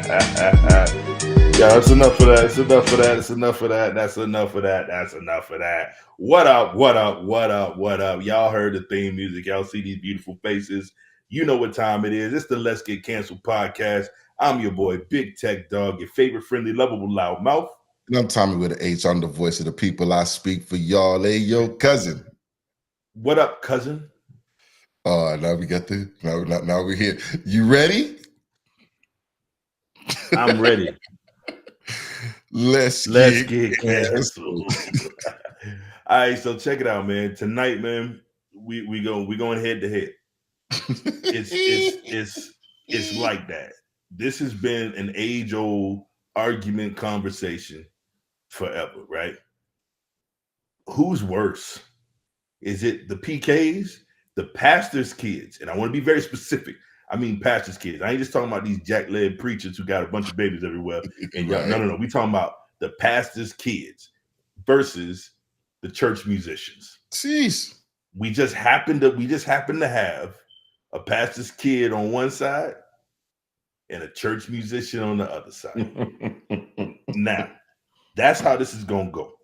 That's enough for that. That's enough for that. That's enough for that. That's enough for that. That's enough for that. What up? What up? What up? What up? Y'all heard the theme music. Y'all see these beautiful faces. You know what time it is. It's the Let's Get Canceled podcast. I'm your boy, Big Tech Dog, your favorite friendly, lovable loudmouth. And I'm Thommy with an H. I'm the voice of the people. I speak for y'all. Hey, yo, cousin. What up, cousin? Now we got the now we're here. You ready? I'm ready. Let's get canceled. All right, so check it out, man. Tonight, man, we going head to head. It's like that. This has been an age-old argument conversation forever, right? Who's worse? Is it the PKs, the pastor's kids? And I want to be very specific. I mean pastor's kids. I ain't just talking about these jack-led preachers who got a bunch of babies everywhere. And right. No. We talking about the pastor's kids versus the church musicians. Jeez. We just happen to have a pastor's kid on one side and a church musician on the other side. Now, that's how this is gonna go.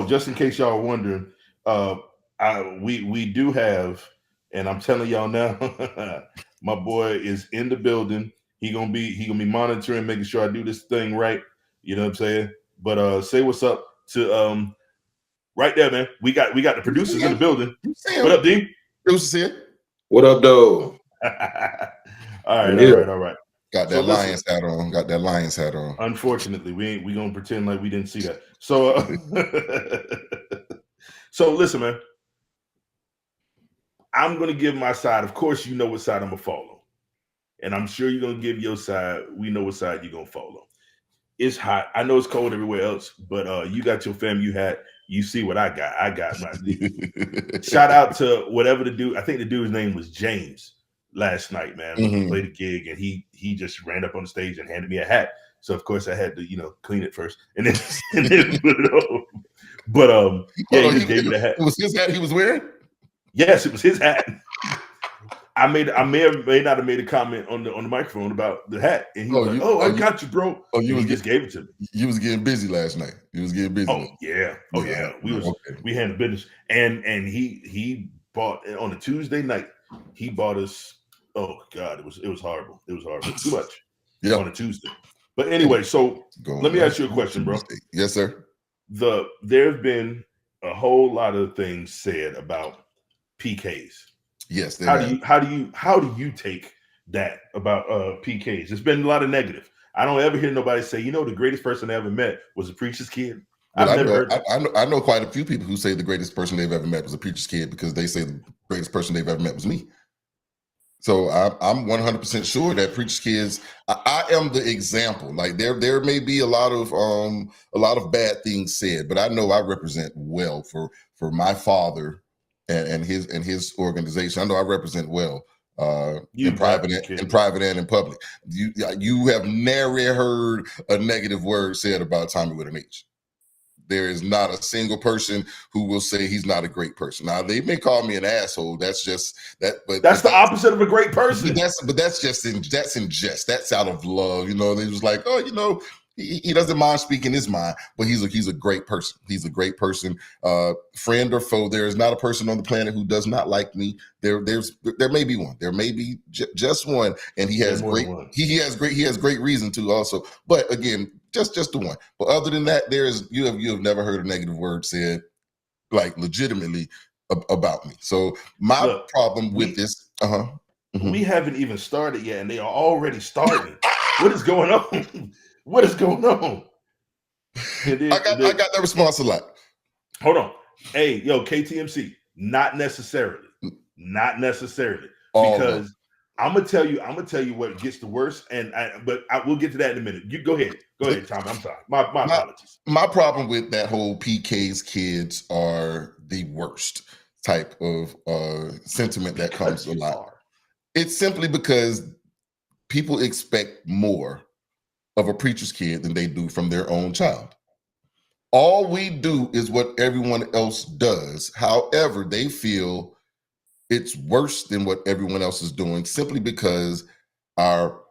Just in case y'all are wondering, we do have, and I'm telling y'all now, my boy is in the building. He gonna be monitoring, making sure I do this thing right. You know what I'm saying? But say what's up to right there, man. We got the producers in the building. What up, D? Producers here. What up, though? All right. Got that Lions hat on. Got that Lions hat on. Unfortunately, we gonna pretend like we didn't see that. So, so listen, man. I'm gonna give my side. Of course, you know what side I'm gonna follow, and I'm sure you're gonna give your side. We know what side you're gonna follow. It's hot. I know it's cold everywhere else, but you got your FAMU hat. You see what I got. I got my shout out to whatever the dude. I think the dude's name was James last night, man. We played a gig and he just ran up on the stage and handed me a hat. So of course I had to, clean it first and then put it on. But he just gave me the hat. It was his hat he was wearing? Yes, it was his hat. I may not have made a comment on the microphone about the hat, and he was like, "I got you, bro." Oh, you just gave it to me. You was getting busy last night. You was getting busy. Oh yeah. We handled business, and he bought on a Tuesday night. He bought us. Oh God, it was horrible. It was horrible. Too much. Yeah, on a Tuesday. But anyway, so let me ask you a question, bro. Yes, sir. There have been a whole lot of things said about PKs. Yes. How do you take that about PKs? There's been a lot of negative. I don't ever hear nobody say, the greatest person I ever met was a preacher's kid. I've never heard that. I know quite a few people who say the greatest person they've ever met was a preacher's kid because they say the greatest person they've ever met was me. So I'm 100% sure that preacher's kids. I am the example. Like there may be a lot of bad things said, but I know I represent well for my father. And his organization. I know I represent well in private and in public. You have never heard a negative word said about Thommy with an H. There is not a single person who will say he's not a great person. Now they may call me an asshole. That's just that. But that's the opposite of a great person. That's in jest. That's out of love. They was like, he doesn't mind speaking his mind, but he's a great person. He's a great person, friend or foe. There is not a person on the planet who does not like me. There may be one. There may be just one, and he has great reason to also. But again, just the one. But other than that, you have never heard a negative word said, like legitimately about me. So my problem with this, we haven't even started yet, and they are already starting. What is going on? What is going on? I got that response a lot. Hold on. Hey, yo, KTMC. Not necessarily. Because I'm gonna tell you what gets the worst, but we'll get to that in a minute. You go ahead, Tom. I'm sorry. My apologies. My problem with that whole PK's kids are the worst type of sentiment that comes a lot. It's simply because people expect more of a preacher's kid than they do from their own child. All we do is what everyone else does. However, they feel it's worse than what everyone else is doing simply because our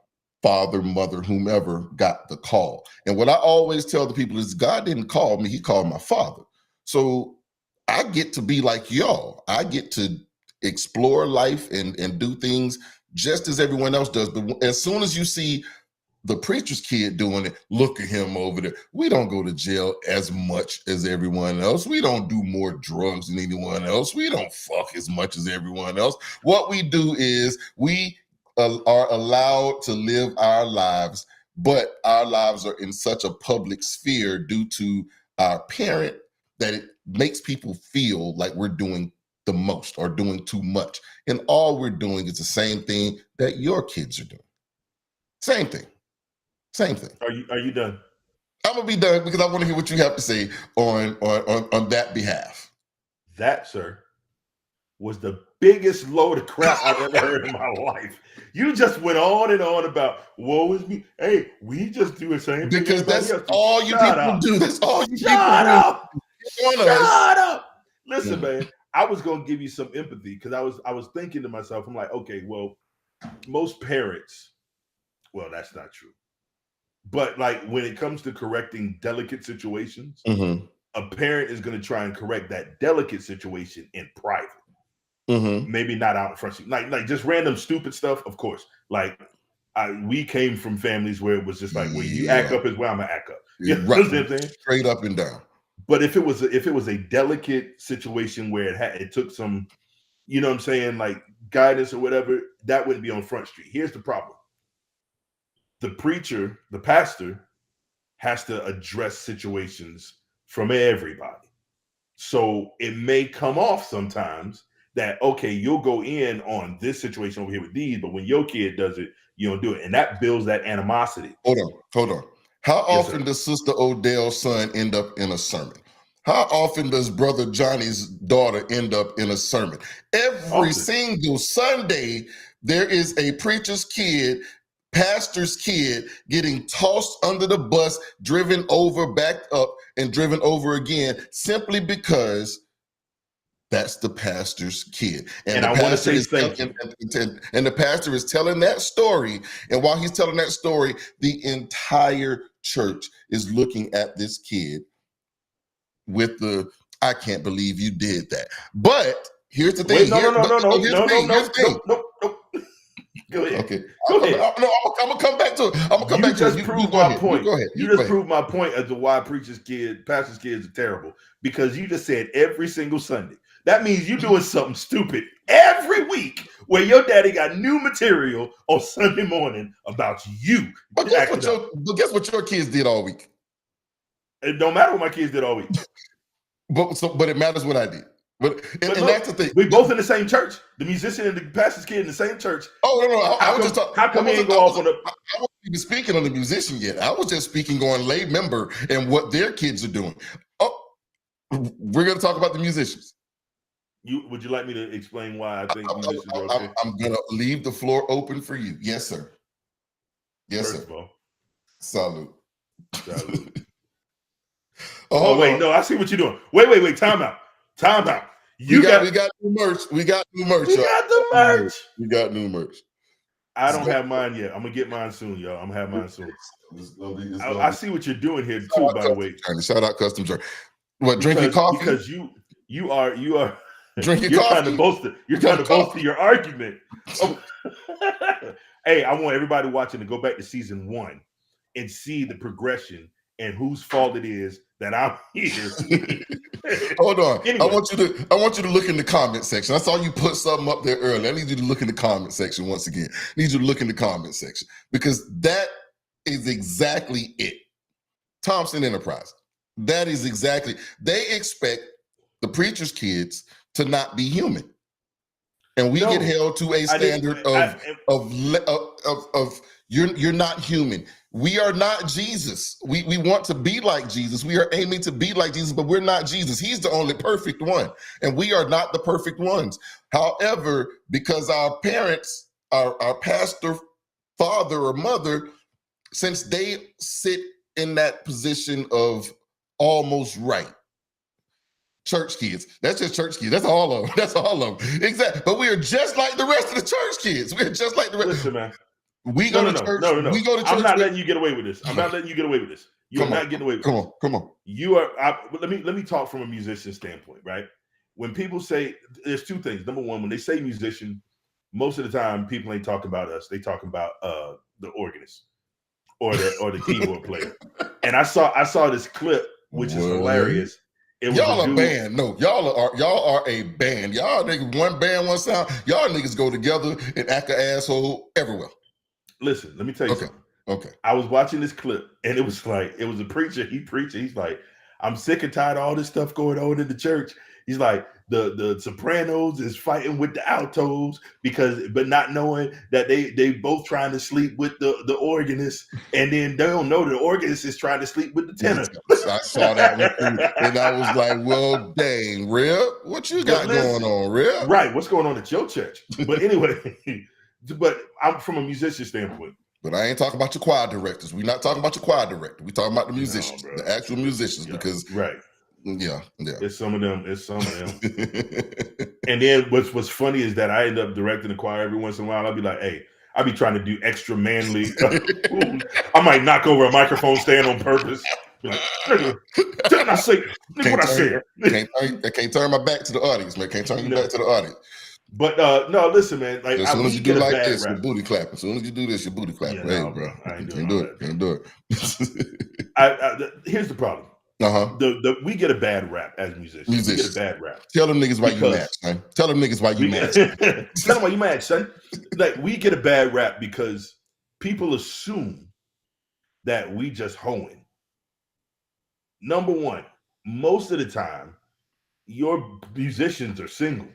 father, mother, whomever got the call. And what I always tell the people is God didn't call me, he called my father. So I get to be like y'all. I get to explore life and do things just as everyone else does. But as soon as you see the preacher's kid doing it, look at him over there. We don't go to jail as much as everyone else. We don't do more drugs than anyone else. We don't fuck as much as everyone else. What we do is we are allowed to live our lives, but our lives are in such a public sphere due to our parent that it makes people feel like we're doing the most or doing too much. And all we're doing is the same thing that your kids are doing. Same thing. Same thing. Are you done? I'm gonna be done because I want to hear what you have to say on that behalf. That, sir, was the biggest load of crap I've ever heard in my life. You just went on and on about woe is me. Hey, we just do the same thing. Because that's all you people do. That's all you people do. Shut up. Shut up. Listen, man, I was gonna give you some empathy because I was thinking to myself, I'm like, okay, well, most parents, well, that's not true. But like when it comes to correcting delicate situations, a parent is going to try and correct that delicate situation in private. Maybe not out in front. Like just random stupid stuff, of course. Like we came from families where it was just like, well, you act up as well, I'm gonna act up. You know what I'm saying? Straight up and down. But if it was a delicate situation where it took some, you know what I'm saying, like guidance or whatever, that wouldn't be on Front Street. Here's the problem. The preacher, the pastor, has to address situations from everybody. So it may come off sometimes that, okay, you'll go in on this situation over here with these, but when your kid does it, you don't do it. And that builds that animosity. Hold on. How often does Sister Odell's son end up in a sermon? How often does Brother Johnny's daughter end up in a sermon? Every single Sunday, there is a preacher's kid, pastor's kid getting tossed under the bus, driven over, backed up, and driven over again, simply because that's the pastor's kid. And the pastor is and the pastor is telling that story. And while he's telling that story, the entire church is looking at this kid with the, I can't believe you did that. But here's the thing. No. Go ahead. Okay. Go ahead. I'm gonna come back to it. I'm gonna come back to it. You just proved my point. You just proved my point as to why pastors' kids are terrible. Because you just said every single Sunday. That means you're doing something stupid every week where your daddy got new material on Sunday morning about you. But guess what your kids did all week? It don't matter what my kids did all week. But it matters what I did. But look, that's the thing. We both in the same church. The musician and the pastor's kid in the same church. Oh no! I was just talking. How come he didn't go off on the? I wasn't even speaking on the musician yet. I was just speaking on lay member and what their kids are doing. Oh, we're going to talk about the musicians. Would you like me to explain why I think musicians are okay? I'm going to leave the floor open for you. Yes, sir. Yes, First sir. Of all, salute. Oh wait, no, I see what you're doing. Wait, time out. We got new merch. We got new merch. We got new merch. I don't have mine yet. I'm gonna get mine soon, y'all. I'm gonna have mine soon. I see what you're doing here too, by the way. Shout out Custom Journey. What, drinking coffee? Because you are drinking you're coffee. You're trying to boast your argument. Hey, I want everybody watching to go back to season 1 and see the progression and whose fault it is that I'm here. Hold on. Anyway. I want you to look in the comment section. I saw you put something up there earlier. I need you to look in the comment section once again. I need you to look in the comment section because that is exactly it. Thompson Enterprise. That is exactly. They expect the preacher's kids to not be human. And we get held to a standard of you're not human. We are not Jesus. We want to be like Jesus. We are aiming to be like Jesus, but we're not Jesus. He's the only perfect one, and we are not the perfect ones. However, because our parents, our pastor, father or mother, since they sit in that position of almost right, church kids. That's just church kids. That's all of them. Exactly. But we are just like the rest of the church kids. We're just like the rest. Listen, man. We No, go no, to no, church. no, no, no. We go to church. I'm not letting you get away with this. I'm not letting you get away with this. You are not getting away with this. Come on. You are. Let me talk from a musician standpoint, right? When people say, there's two things. Number one, when they say musician, most of the time people ain't talking about us. They talking about the organist or the keyboard player. And I saw this clip, which is hilarious. It was y'all a a band. No, y'all are a band. Y'all niggas one band, one sound. Y'all niggas go together and act an asshole everywhere. Listen, let me tell you something. Okay. I was watching this clip and it was a preacher. He's like, I'm sick and tired of all this stuff going on in the church. He's like, the sopranos is fighting with the altos but not knowing that they both trying to sleep with the organist, and then they don't know the organist is trying to sleep with the tenor. I saw that one too, and I was like, well, dang, Rip, what you got going on, Rip? Right, what's going on at your church? But anyway, but I'm from a musician standpoint. But I ain't talking about your choir directors. We're not talking about your choir director. We're talking about the musicians, the actual musicians, because right. Yeah. It's some of them. And then what's funny is that I end up directing the choir every once in a while. I'll be like, hey, I'll be trying to do extra manly. I might knock over a microphone stand on purpose. Be like, nigga, didn't I say what I said? I can't turn my back to the audience, man. Can't turn your back to the audience. But no, listen, man. Like, as soon as you do like this, your booty clapping. As soon as you do this, your booty clapping. Yeah, hey, bro, I ain't can't do it. Can't do it. Here's the problem. We get a bad rap as musicians. We get a bad rap. Tell them niggas why you mad, son. Tell them niggas why you mad. Tell them why you mad, son. Like, we get a bad rap because people assume that we just hoeing. Number one, most of the time, your musicians are single.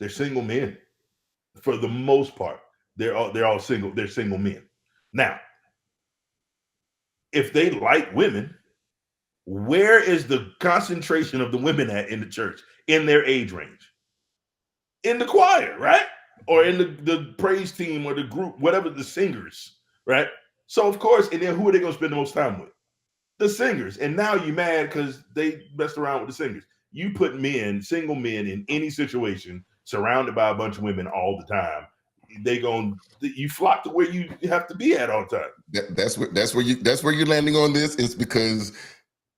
They're single men. For the most part, they're all single. They're single men. Now, if they like women, where is the concentration of the women at in the church in their age range? In the choir, right? Or in the praise team or the group, whatever, the singers, right? So of course, and then who are they going to spend the most time with? The singers. And now you mad because they messed around with the singers. You put single men in any situation, surrounded by a bunch of women all the time, you flock to where you have to be at all the time. That's where you're landing on this, is because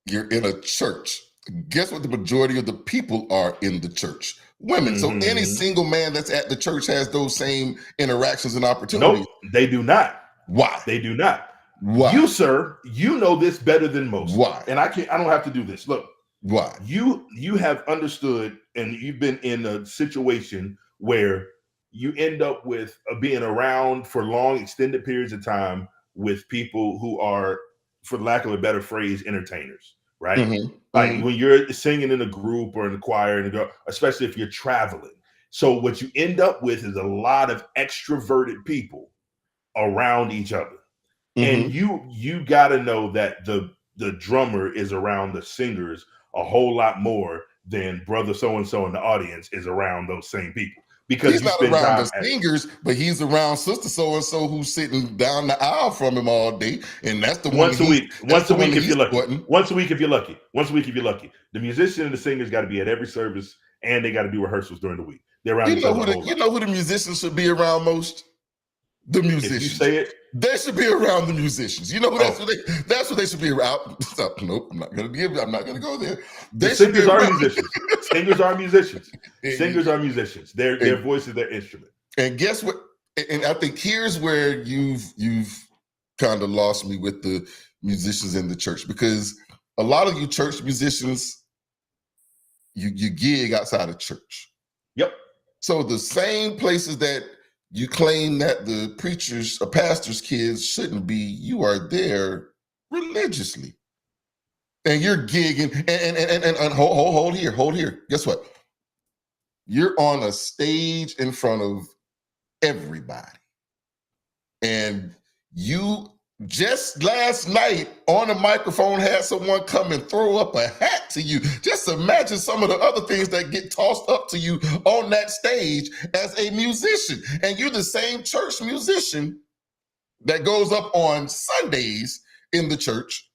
you're in a church. Guess what the majority of the people are in the church? Women. So any single man that's at the church has those same interactions and opportunities. Nope, they do not. Why? They do not. Why? You, sir, you know this better than most. Why? And I don't have to do this. Look. Why? You have understood, and you've been in a situation where you end up with being around for long, extended periods of time with people who are, for lack of a better phrase, entertainers, right? Like when you're singing in a group or in a choir, especially if you're traveling. So what you end up with is a lot of extroverted people around each other. And you got to know that the drummer is around the singers a whole lot more than brother so-and-so in the audience is around those same people. Because he's not around the singers, but he's around sister so-and-so who's sitting down the aisle from him all day. And that's the once a week if you're lucky. Once a week if you're lucky. The musician and the singers got to be at every service, and they got to do rehearsals during the week. They're around each other. You know who the musicians should be around most? The musicians. If you say it, they should be around the musicians. You know, that's what they should be around. Stop. Nope, I'm not gonna go there. Singers are musicians. Singers are musicians. Singers are musicians. Their voice is their instrument. And guess what? And I think here's where you've kind of lost me with the musicians in the church, because a lot of you church musicians, you gig outside of church. Yep. So the same places that you claim that the preachers or pastors' kids shouldn't be, you are there religiously. And you're gigging and hold here. Guess what? You're on a stage in front of everybody. And you just last night on a microphone had someone come and throw up a hat to you. Just imagine some of the other things that get tossed up to you on that stage as a musician. And you're the same church musician that goes up on Sundays in the church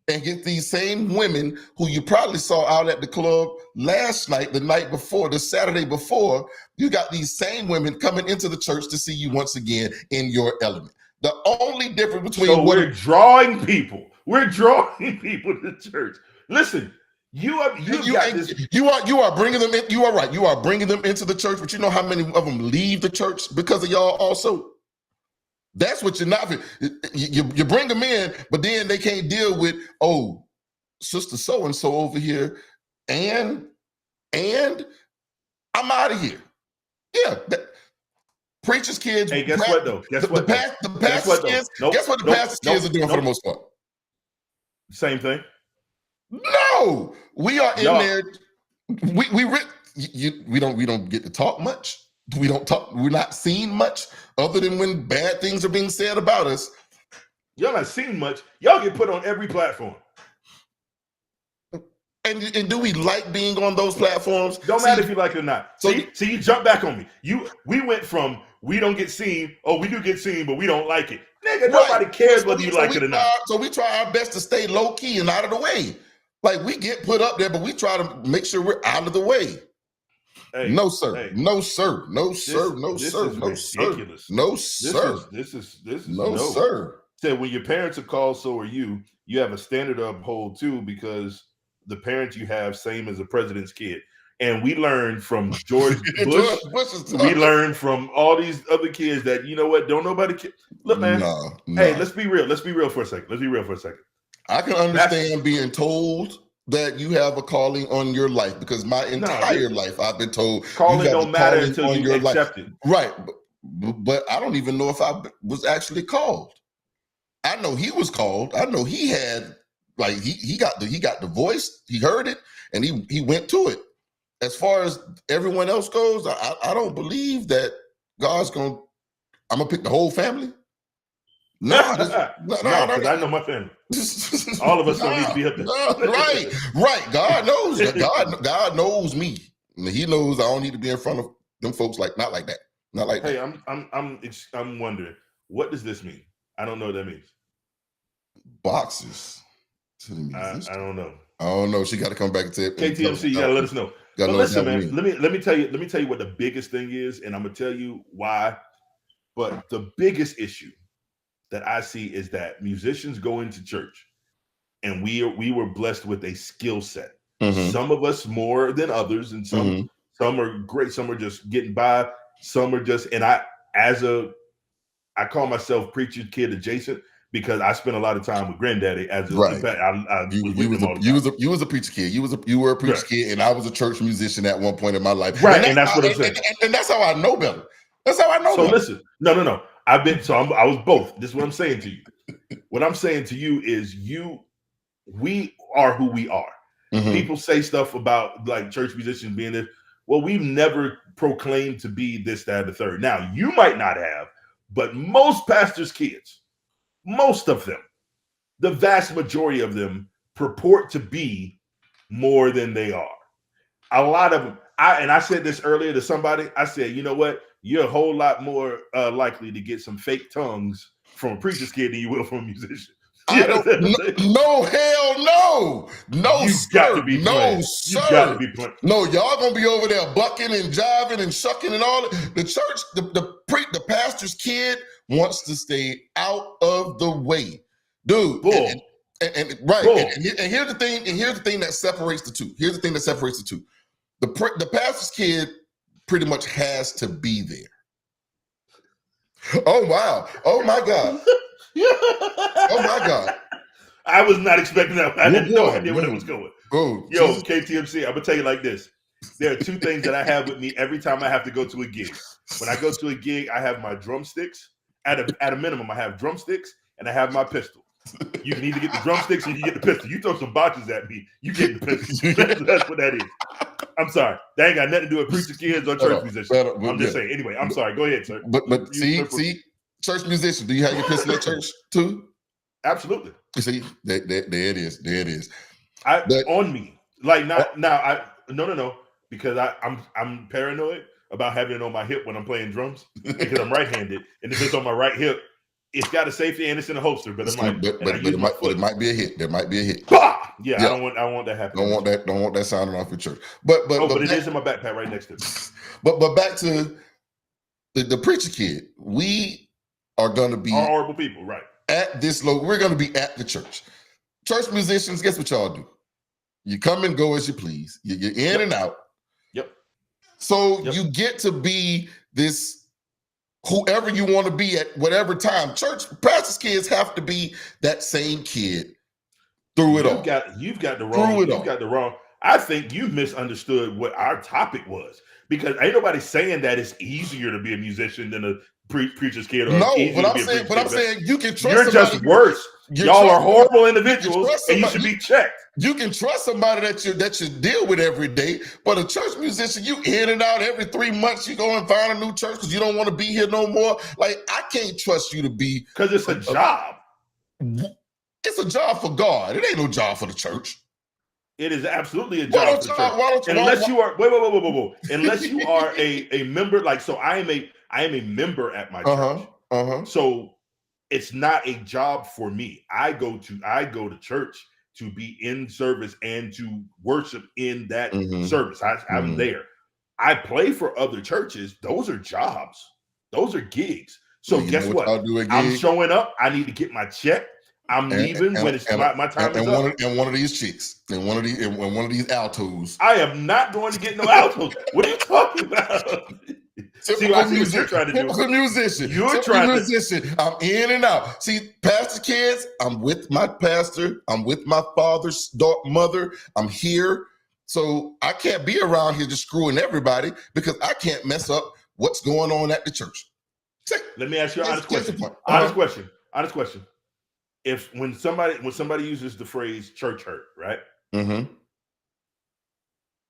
and get these same women who you probably saw out at the club last night, the night before, the Saturday before. You got these same women coming into the church to see you once again in your element. The only difference between so we're drawing people. We're drawing people to church. Listen, you are bringing them in. You are right. You are bringing them into the church, but you know how many of them leave the church because of y'all also? That's what you're not. You bring them in, but then they can't deal with, oh, sister so-and-so over here, and I'm out of here. Yeah. Preachers' kids. Hey, guess what though? Guess what? The pastor's kids. Guess what the pastor's kids are doing for the most part? Same thing. No, we are in there. We don't get to talk much. We don't talk. We're not seen much, other than when bad things are being said about us. Y'all not seen much. Y'all get put on every platform. And do we like being on those platforms? Don't matter if you like it or not. So you jump back on me. We went from we don't get seen, we do get seen, but we don't like it. Nigga, nobody cares whether you like it or not. So we try our best to stay low key and out of the way. Like, we get put up there, but we try to make sure we're out of the way. Hey, no, sir. Hey, no, sir. No, sir. No, sir. No, sir. No, sir. This is no, sir. Said when your parents are called, so are you. You have a standard to uphold too, because the parents you have same as a president's kid. And we learned from George Bush. We learned from all these other kids that, you know what, don't nobody care. Look, man. Hey, let's be real. Let's be real for a second. I can understand being told that you have a calling on your life, because my entire life I've been told calling don't matter until you accept it. Right. But I don't even know if I was actually called. I know he was called. I know he had, like, he got the voice, he heard it, and he went to it. As far as everyone else goes, I don't believe that God's I'm gonna pick the whole family. No, I know my family. All of us don't need to be up there. Right. God knows. God knows me. He knows I don't need to be in front of them folks not like that. Not like that. Hey, I'm wondering, what does this mean? I don't know what that means. Boxes. I don't know. I don't know. She got to come back and say, KTMC, you gotta let us know. But listen, man, let me tell you what the biggest thing is, and I'm gonna tell you why. But the biggest issue that I see is that musicians go into church, and we were blessed with a skill set. Mm-hmm. Some of us more than others, and some are great. Some are just getting by. Some are just, and I call myself preacher kid adjacent, because I spent a lot of time with Granddaddy as a you was a preacher kid. You were a preacher kid, and I was a church musician at one point in my life. Right, and that's what I'm saying. And that's how I know better. That's how I know. So listen, no. I was both. This is what I'm saying to you. What I'm saying to you is we are who we are. Mm-hmm. People say stuff about like church musicians being this. Well, we've never proclaimed to be this, that, the third. Now, you might not have, but most pastors' kids, most of them, the vast majority of them purport to be more than they are. A lot of them, I said this earlier to somebody, I said, you know what? You're a whole lot more likely to get some fake tongues from a preacher's kid than you will from a musician. No, hell no. No, you got to be playing. No, sir. You got to be playing. No, y'all gonna be over there bucking and jiving and shucking and all that. The church, the pastor's kid wants to stay out of the way, dude. And here's the thing. And here's the thing that separates the two. The pastor's kid pretty much has to be there. Oh wow! Oh my God! Oh my God! I was not expecting that. I had no idea where it was going. Yo, Jesus. KTMC, I'm gonna tell you like this. There are two things that I have with me every time I have to go to a gig. When I go to a gig, I have my drumsticks. At a minimum, I have drumsticks and I have my pistol. You can either get the drumsticks or you get the pistol. You throw some boxes at me, you get the pistol. That's what that is. I'm sorry. That ain't got nothing to do with preacher kids or church musicians. I'm just saying. Anyway, I'm sorry. Go ahead, sir. But see, church musicians, do you have your pistol at church too? Absolutely. You see, there it is. There it is. On me. Like not now. No. Because I'm paranoid about having it on my hip when I'm playing drums because I'm right-handed, and if it's on my right hip, it's got a safety and it's in a holster. But it might be a hit. There might be a hit. Yeah, I don't want that happening. Don't want that sounding off your church. But it is in my backpack right next to me. But back to the preacher kid. We are going to be are horrible people, right? At this low, we're going to be at the church. Church musicians, guess what y'all do? You come and go as you please. You're in and out. Yep. So you get to be this whoever you want to be at whatever time. Church pastors' kids have to be that same kid through it all. You've got the wrong. I think you misunderstood what our topic was, because ain't nobody saying that it's easier to be a musician than a preacher's kid. Or no, but I'm saying you can trust. You're just worse. Y'all are horrible individuals, and you should be checked. You can trust somebody that you deal with every day, but a church musician, you in and out every 3 months. You go and find a new church because you don't want to be here no more. Like, I can't trust you to be, because it's a job. It's a job for God. It ain't no job for the church. It is absolutely a job for the church. Unless you are wait. Unless you are a member, like, so I am a member at my church. So it's not a job for me. I go to church to be in service and to worship in that service. I'm there. I play for other churches. Those are jobs. Those are gigs. So guess what? I'm showing up. I need to get my check. I'm leaving when it's my time is up. And one of these chicks, and one of these altos. I am not going to get no altos. What are you talking about? Typical musician. I'm in and out. See, pastor kids, I'm with my pastor. I'm with my father's mother. I'm here. So I can't be around here just screwing everybody, because I can't mess up what's going on at the church. Let me ask you an honest question. If when somebody uses the phrase church hurt, right?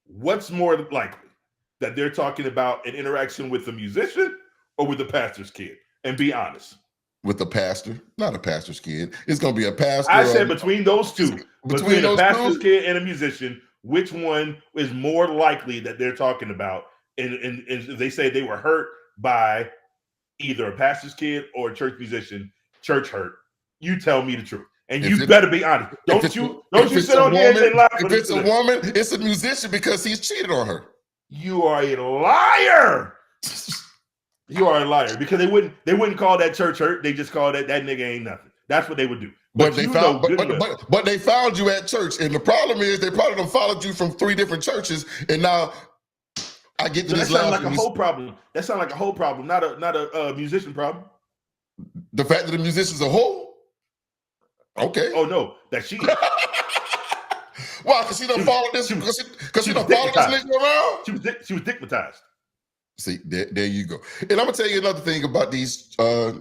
What's more likely, that they're talking about an interaction with the musician or with the pastor's kid? And be honest. With the pastor, not a pastor's kid. It's going to be a pastor. I said between those two, between a pastor's kid and a musician, which one is more likely that they're talking about? And they say they were hurt by either a pastor's kid or a church musician. Church hurt. You tell me the truth, and you better be honest. Don't you sit on here and lie. If it's a woman, it's a musician because he's cheated on her. You are a liar. You are a liar, because they wouldn't call that church hurt. They just call that nigga ain't nothing. That's what they would do. But they found you at church, and the problem is they probably done followed you from 3 different churches, and now I get to this. That sounds like a whole problem. That sounds like a whole problem, not a musician problem. The fact that the musician's a whole. Okay. Oh no, that she. Why? Because she done followed this. Because she done followed this nigga around. She was stigmatized. See, there you go. And I'm gonna tell you another thing about these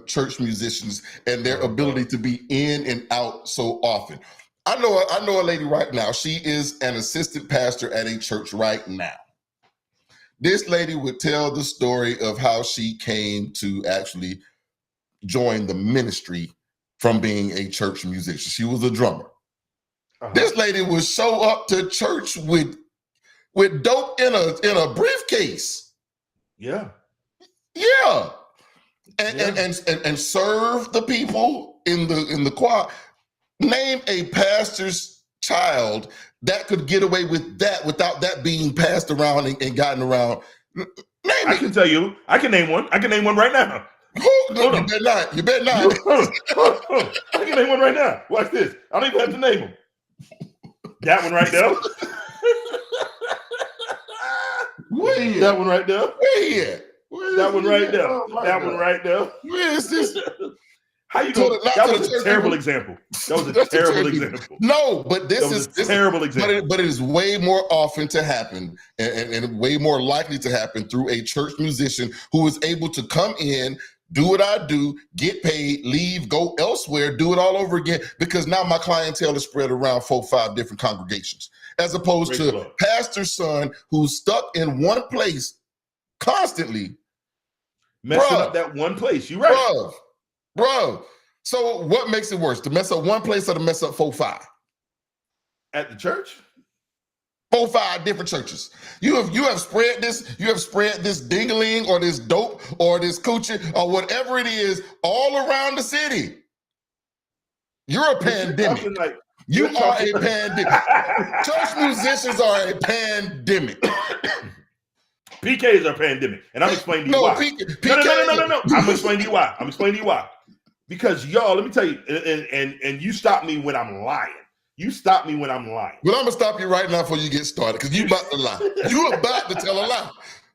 church musicians and their ability to be in and out so often. I know a lady right now. She is an assistant pastor at a church right now. This lady would tell the story of how she came to actually join the ministry from being a church musician. She was a drummer. This lady would show up to church with dope in a briefcase. Yeah. And serve the people in the choir. Name a pastor's child that could get away with that without that being passed around and gotten around. I can tell you. I can name one. I can name one right now. No, you better not. You better not. I can name one right now. Watch this. I don't even have to name them. That one right there. Where that one right there. Where that one right there. That one right there. Where is this? How you going? That was a terrible example. That was a terrible example. No, but this is a terrible example. But it is way more often to happen and way more likely to happen through a church musician who is able to come in, do what I do, get paid, leave, go elsewhere, do it all over again, because now my clientele is spread around 4 or 5 different congregations, as opposed to pastor's son who's stuck in one place constantly. Messing up that one place. You're right. Bro. So what makes it worse? To mess up one place or to mess up 4 or 5? At the church? 4 or 5 different churches. You have spread this ding-a-ling or this dope or this coochie or whatever it is all around the city. You're a pandemic. You are a pandemic. Church musicians are a pandemic. PKs are pandemic, and I'm explaining to you why. No. I'm explaining to you why. I'm explaining to you why. Because y'all, let me tell you, and you stop me when I'm lying. You stop me when I'm lying. Well, I'm gonna stop you right now before you get started, because you about to lie. You about to tell a lie.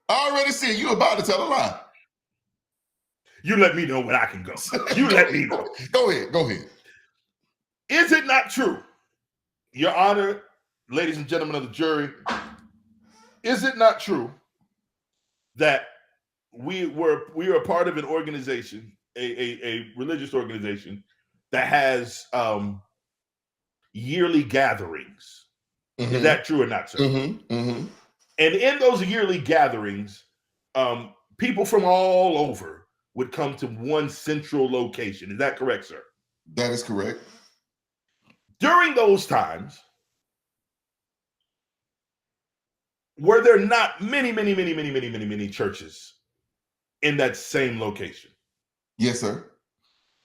I already see you about to tell a lie. You let me know when I can go. You let me know. Go ahead. Is it not true, Your Honor, ladies and gentlemen of the jury, is it not true that we are part of an organization, a religious organization that has yearly gatherings? Is that true or not, sir? And in those yearly gatherings, people from all over would come to one central location. Is that correct, sir? That is correct. During those times, were there not many churches in that same location? Yes, sir.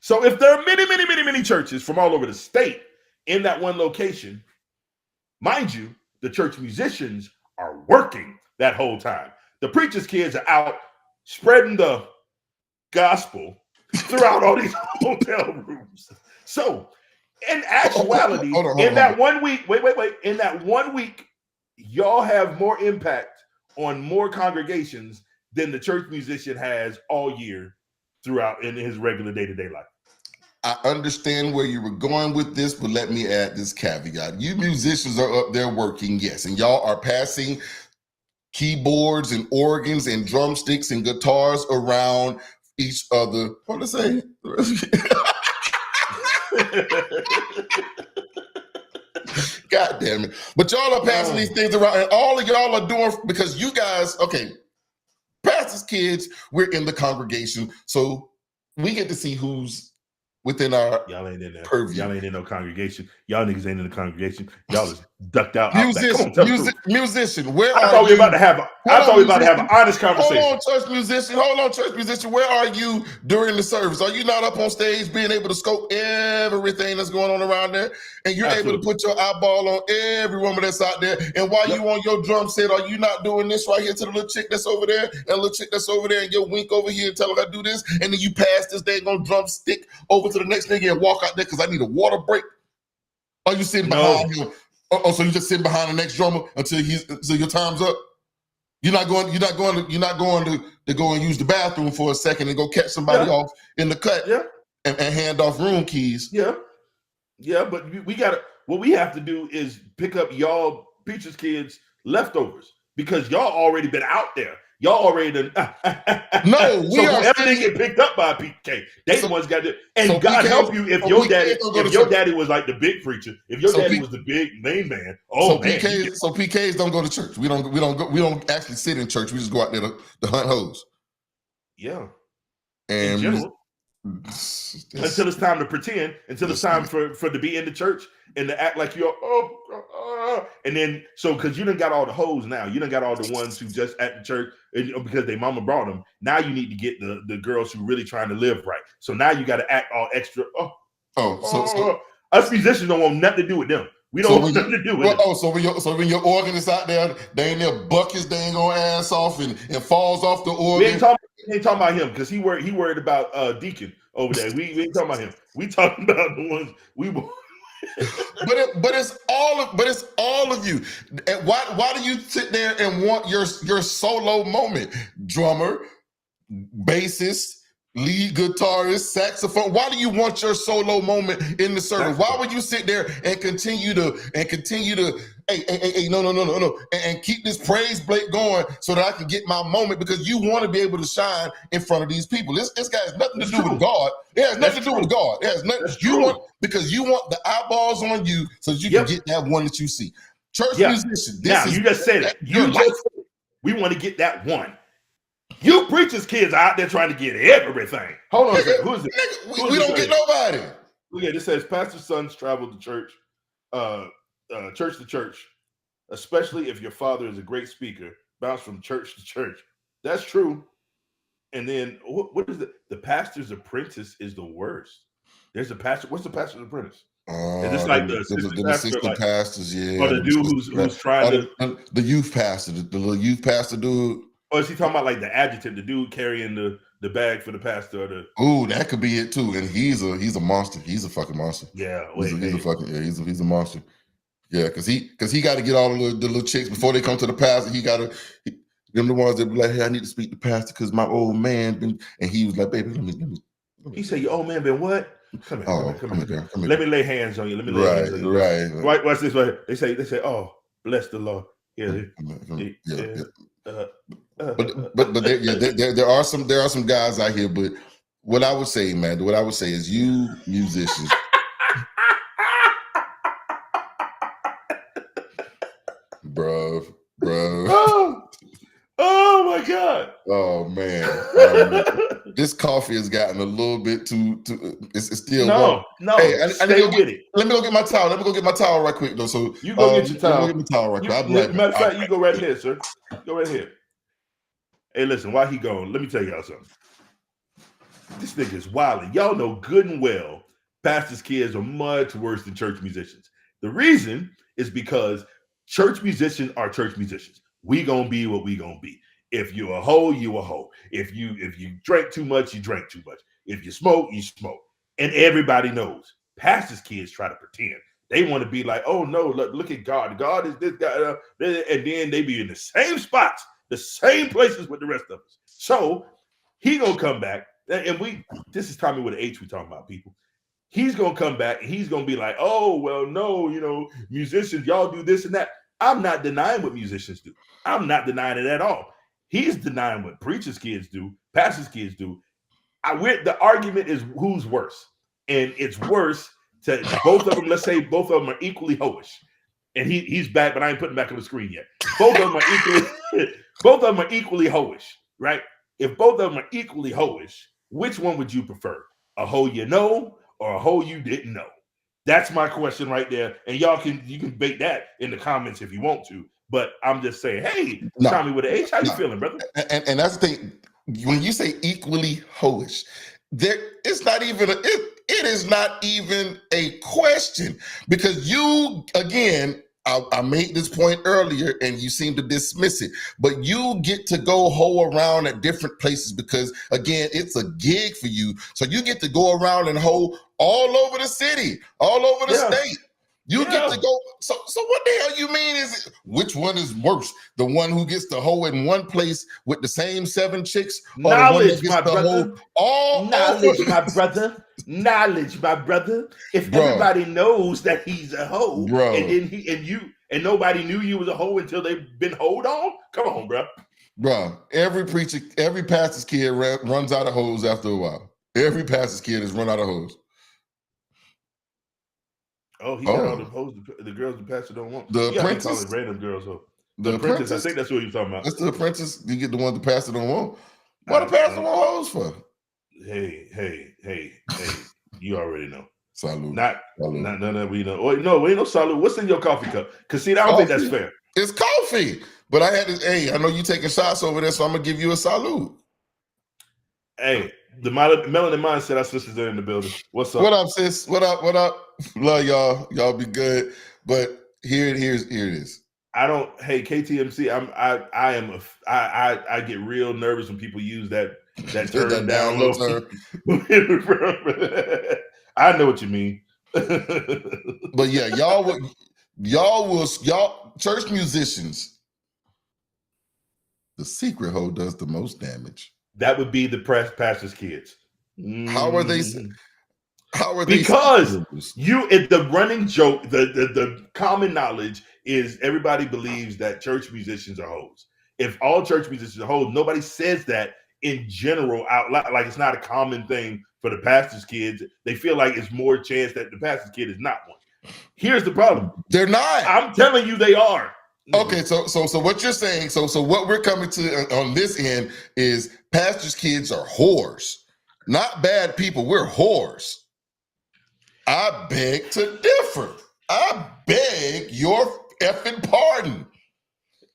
So if there are many churches from all over the state in that one location, mind you, the church musicians are working that whole time. The preacher's kids are out spreading the gospel throughout all these hotel rooms. So in actuality, in that 1 week, in that 1 week, y'all have more impact on more congregations than the church musician has all year throughout in his regular day-to-day life. I understand where you were going with this, but let me add this caveat. You musicians are up there working, yes, and y'all are passing keyboards and organs and drumsticks and guitars around each other. What to say? God damn it. But y'all are passing these things around, and all of y'all are doing, because you guys, okay, pastors' kids, we're in the congregation, so we get to see who's within our y'all ain't in there. purview. Y'all ain't in no congregation. Y'all niggas ain't in the congregation. Y'all is ducked out. Musician, where I are thought we you? about to have an honest conversation. Hold on, church musician. Where are you during the service? Are you not up on stage being able to scope everything that's going on around there? And you're able to put your eyeball on every woman that's out there. And while you on your drum set, are you not doing this right here to the little chick that's over there and the little chick that's over there, and you wink over here and tell her to do this, and then you pass this daggone drumstick over to the next nigga and walk out there because I need a water break? Are you sitting behind him? Oh, so you just sitting behind the next drummer until your time's up? You're not going to go and use the bathroom for a second and go catch somebody off in the cut and hand off room keys. Yeah, but we gotta, what we have to do is pick up y'all preachers' kids' leftovers, because y'all already been out there. Y'all already done. No, we are everything get picked up by PK. They the ones got to. And so God help you if your daddy was like the big preacher. If your daddy was the big main man. Oh man. PKs don't go to church. We don't actually sit in church. We just go out there to hunt hoes. Yeah. And in general. Until it's time to pretend, until it's time for to be in the church and to act like you're and then so because you done got all the hoes now, you done got all the ones who just at the church because their mama brought them. Now you need to get the girls who really trying to live right. So now you got to act all extra. Us musicians don't want nothing to do with them. We don't want nothing to do with them. So when your organist out there, they ain't there buckets, they ain't gonna ass off and falls off the organ. We ain't talking about him because he worried about Deacon over there. We ain't talking about him. We talking about the ones we. but it's all of you. And why do you sit there and want your solo moment, drummer, bassist, lead guitarist, saxophone? Why do you want your solo moment in the service? Why would you sit there and continue to no and keep this praise break going so that I can get my moment, because you want to be able to shine in front of these people. This guy has nothing to do with God. It has nothing to do with God. It has nothing. Because you want the eyeballs on you so that you can get that one that you see. Church musician. You just said it. We want to get that one. You preachers kids are out there trying to get everything. Hold on a second. Who is it? We don't get nobody. Look at this. Says pastor's sons travel to church, church to church, especially if your father is a great speaker. Bounce from church to church. That's true. And then what is it? The pastor's apprentice is the worst. There's a pastor. What's the pastor's apprentice? Is this like the assistant pastors? Yeah. Or the dude who's trying the youth pastor, the little youth pastor dude. Or is he talking about like the adjutant, the dude carrying the bag for the pastor? Or the Oh, that could be it too. And he's a monster. He's a fucking monster. yeah. He's Wait, a hey, fucking he's a monster. Yeah, because he got to get all the little chicks before they come to the pastor. He got to them the ones that be like, hey, I need to speak to pastor because my old man been, and he was like, baby, let me. he said, your old man been what? Come here, Oh, come here. girl, come here. Let me lay hands on you. Let me lay Right, hands on you. right. Watch this right here. They say, oh, bless the Lord. Yeah. Yeah. But there are some guys out here. But what I would say, man, is you musicians. Bruh. Oh my God. Oh man. This coffee has gotten a little bit too it's still warm. No. Hey, I need to go with it. Let me go get my towel. Let me go get my towel right quick though. So you go get your towel. Let me get my towel right quick. I'll be right back. Matter of fact, you go right here, sir. Go right here. Hey, listen, while he gone, let me tell y'all something. This nigga is wilding. Y'all know good and well pastors' kids are much worse than church musicians. The reason is because church musicians are church musicians. We gonna be what we gonna be. If you a hoe, you a hoe. If you drank too much, you drank too much. If you smoke, you smoke. And everybody knows. Pastors' kids try to pretend. They want to be like, oh no, look at God. God is this guy. And then they be in the same spots, the same places with the rest of us. So he gonna come back. And this is Thommy with an H we talking about, people. He's gonna come back and he's gonna be like, oh, well, no, musicians, y'all do this and that. I'm not denying what musicians do. I'm not denying it at all. He's denying what preachers' kids do, pastors' kids do. The argument is who's worse. And it's worse to both of them, let's say both of them are equally hoish. And he's back, but I ain't putting back on the screen yet. Both of them are equally hoish, right? If both of them are equally hoish, which one would you prefer? A hoe you know or a hoe you didn't know? That's my question right there. And you can bait that in the comments if you want to. But I'm just saying, hey, Thommy with an H, how you feeling, brother? And that's the thing. When you say equally hoish, it's not even it is not even a question, because you, again, I made this point earlier and you seem to dismiss it, but you get to go hoe around at different places because, again, it's a gig for you. So you get to go around and hoe all over the city, all over the state. You get to go. So what the hell you mean is it? Which one is worse? The one who gets to hoe in one place with the same 7 chicks, or knowledge, the one that gets to hoe all knowledge, over? my brother. Knowledge, my brother. If everybody knows that he's a hoe, and then and nobody knew you was a hoe until they've been hoed on, come on, bro. Every pastor's kid runs out of hoes after a while. Every pastor's kid has run out of hoes. Oh, he got all the hoes, the girls the pastor don't want. The apprentice, random girls. The apprentice, I think that's what you're talking about. That's the apprentice. You get the one the pastor don't want. What the pastor want hoes for? Hey, you already know. Salute. Not none of we know. Oh, no, we ain't no salute. What's in your coffee cup? Because see, I don't think that's fair. It's coffee. But I had to, hey, I know you taking shots over there, so I'm gonna give you a salute. Hey, the Melanin Mindset, our sisters are in the building. What's up? What up, sis? What up? Love y'all. Y'all be good. But here it is. Hey, KTMC, I get real nervous when people use that term down low. I know what you mean. But yeah, y'all church musicians, the secret hoe does the most damage. That would be the pastor's kids. How are they? Because the running joke, the common knowledge is everybody believes that church musicians are hoes. If all church musicians are hoes, nobody says that in general out loud. Like, it's not a common thing for the pastor's kids. They feel like it's more chance that the pastor's kid is not one. Here's the problem. They're not. I'm telling you they are. Okay, so what you're saying, so what we're coming to on this end is pastors' kids are whores. Not bad people, we're whores. I beg to differ. I beg your effing pardon.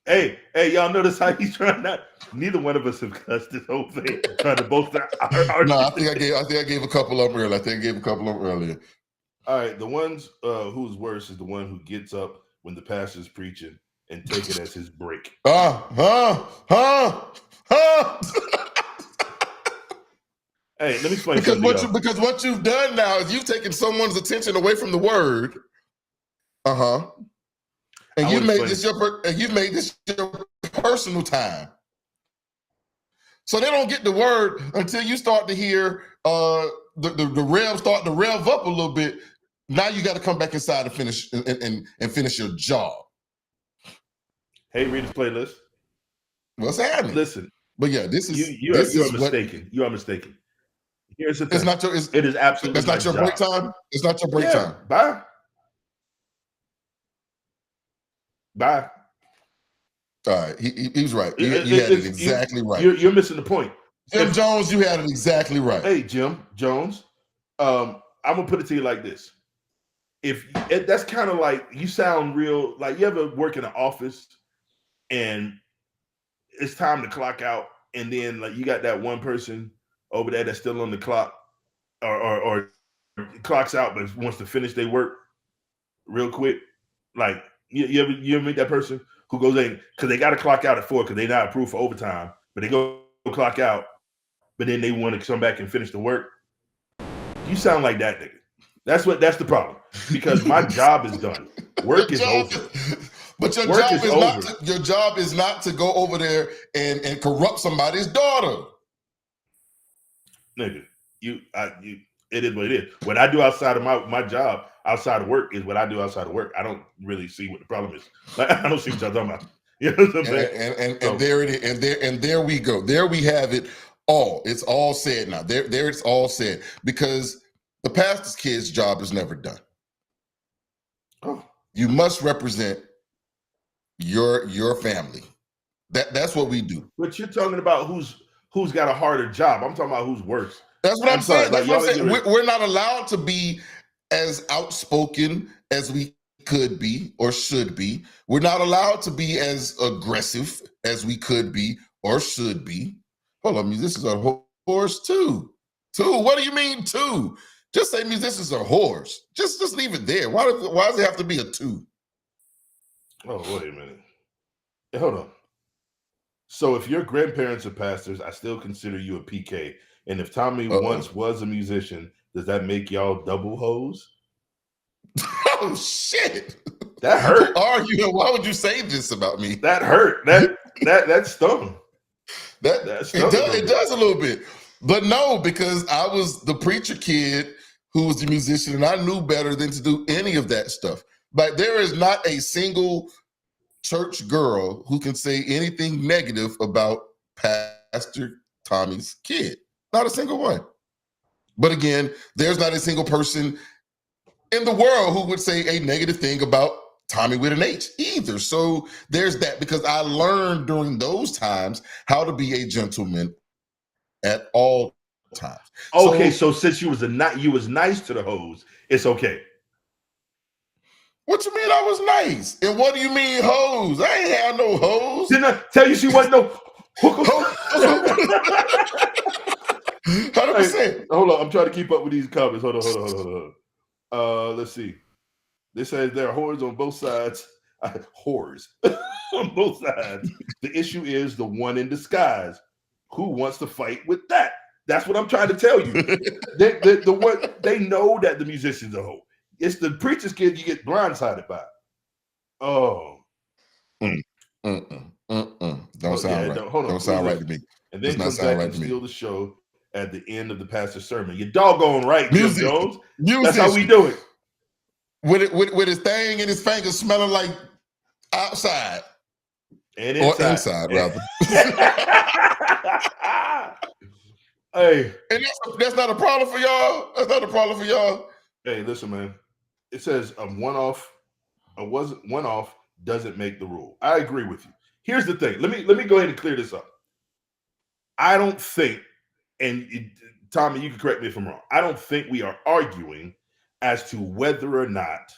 Hey, y'all notice how he's trying not. Neither one of us have cussed this whole thing, trying to boast our No, I think I gave a couple of them earlier. All right, the ones who's worse is the one who gets up when the pastor's preaching and take it as his break. Huh? Hey, let me explain because something. Because what you've done now is you've taken someone's attention away from the word. And you've made this your personal time. So they don't get the word until you start to hear the rev start to rev up a little bit. Now you got to come back inside and finish and finish your job. Hey, read this playlist. What's happening? Listen, but yeah, this is you are mistaken. You are mistaken. Here's the thing. It is absolutely. That's not your break time. It's not your break time. Bye. Bye. All right, he's right. You had it exactly right. You're missing the point. Jim Jones, you had it exactly right. Hey, Jim Jones, I'm gonna put it to you like this: that's kind of like you sound real. Like you ever work in an office and it's time to clock out, and then like you got that one person over there that's still on the clock, or clocks out but wants to finish their work real quick. Like you ever meet that person who goes in because they got to clock out at 4 because they're not approved for overtime, but they go clock out, but then they want to come back and finish the work. You sound like that nigga. That's the problem. Because my job is done. Work is over. But your job is not to go over there and corrupt somebody's daughter. Nigga, it is what it is. What I do outside of my job, outside of work, is what I do outside of work. I don't really see what the problem is. Like, I don't see what y'all talking about. You know what I'm saying? And there it is. And there we go. There we have it all. It's all said now. There it's all said. Because the pastor's kid's job is never done. Oh. You must represent your family. That's what we do. But you're talking about who's got a harder job. I'm talking about who's worse. That's what I'm saying. That's what I'm saying. We're not allowed to be as outspoken as we could be or should be. We're not allowed to be as aggressive as we could be or should be. Hold on, musicians are whores too. Two? What do you mean two? Just say musicians are whores. Just leave it there. Why does it have to be a 2? Oh, wait a minute. Hey, hold on. So if your grandparents are pastors, I still consider you a PK. And if Thommy once was a musician, does that make y'all double hoes? Oh shit! That hurt. Who are you? Why would you say this about me? That hurt. That stung. It does a little bit, but no, because I was the preacher kid who was the musician, and I knew better than to do any of that stuff. But there is not a single church girl who can say anything negative about Pastor Tommy's kid. Not a single one. But again, there's not a single person in the world who would say a negative thing about Thommy with an H either. So there's that, because I learned during those times how to be a gentleman at all times. Okay, so since you was nice to the hoes, it's okay. What you mean I was nice? And what do you mean hoes? I ain't have no hoes. Didn't I tell you she wasn't no hooker? 100%. Hey, hold on, I'm trying to keep up with these comments. Hold on. Let's see. This says there are whores on both sides. Whores on both sides. The issue is the one in disguise. Who wants to fight with that? That's what I'm trying to tell you. They know that the musician's a hoe. It's the preacher's kid you get blindsided by. Oh. Don't sound right. Don't sound right to me. And then comes back and steal the show at the end of the pastor's sermon. You're doggone right, Jim Jones. That's how we do it. With his thing and his fingers smelling like outside. And inside. Or inside, rather. Hey. And that's not a problem for y'all? That's not a problem for y'all? Hey, listen, man. It says a one-off doesn't make the rule. I agree with you. Here's the thing. Let me go ahead and clear this up. I don't think, and Thommy, you can correct me if I'm wrong, I don't think we are arguing as to whether or not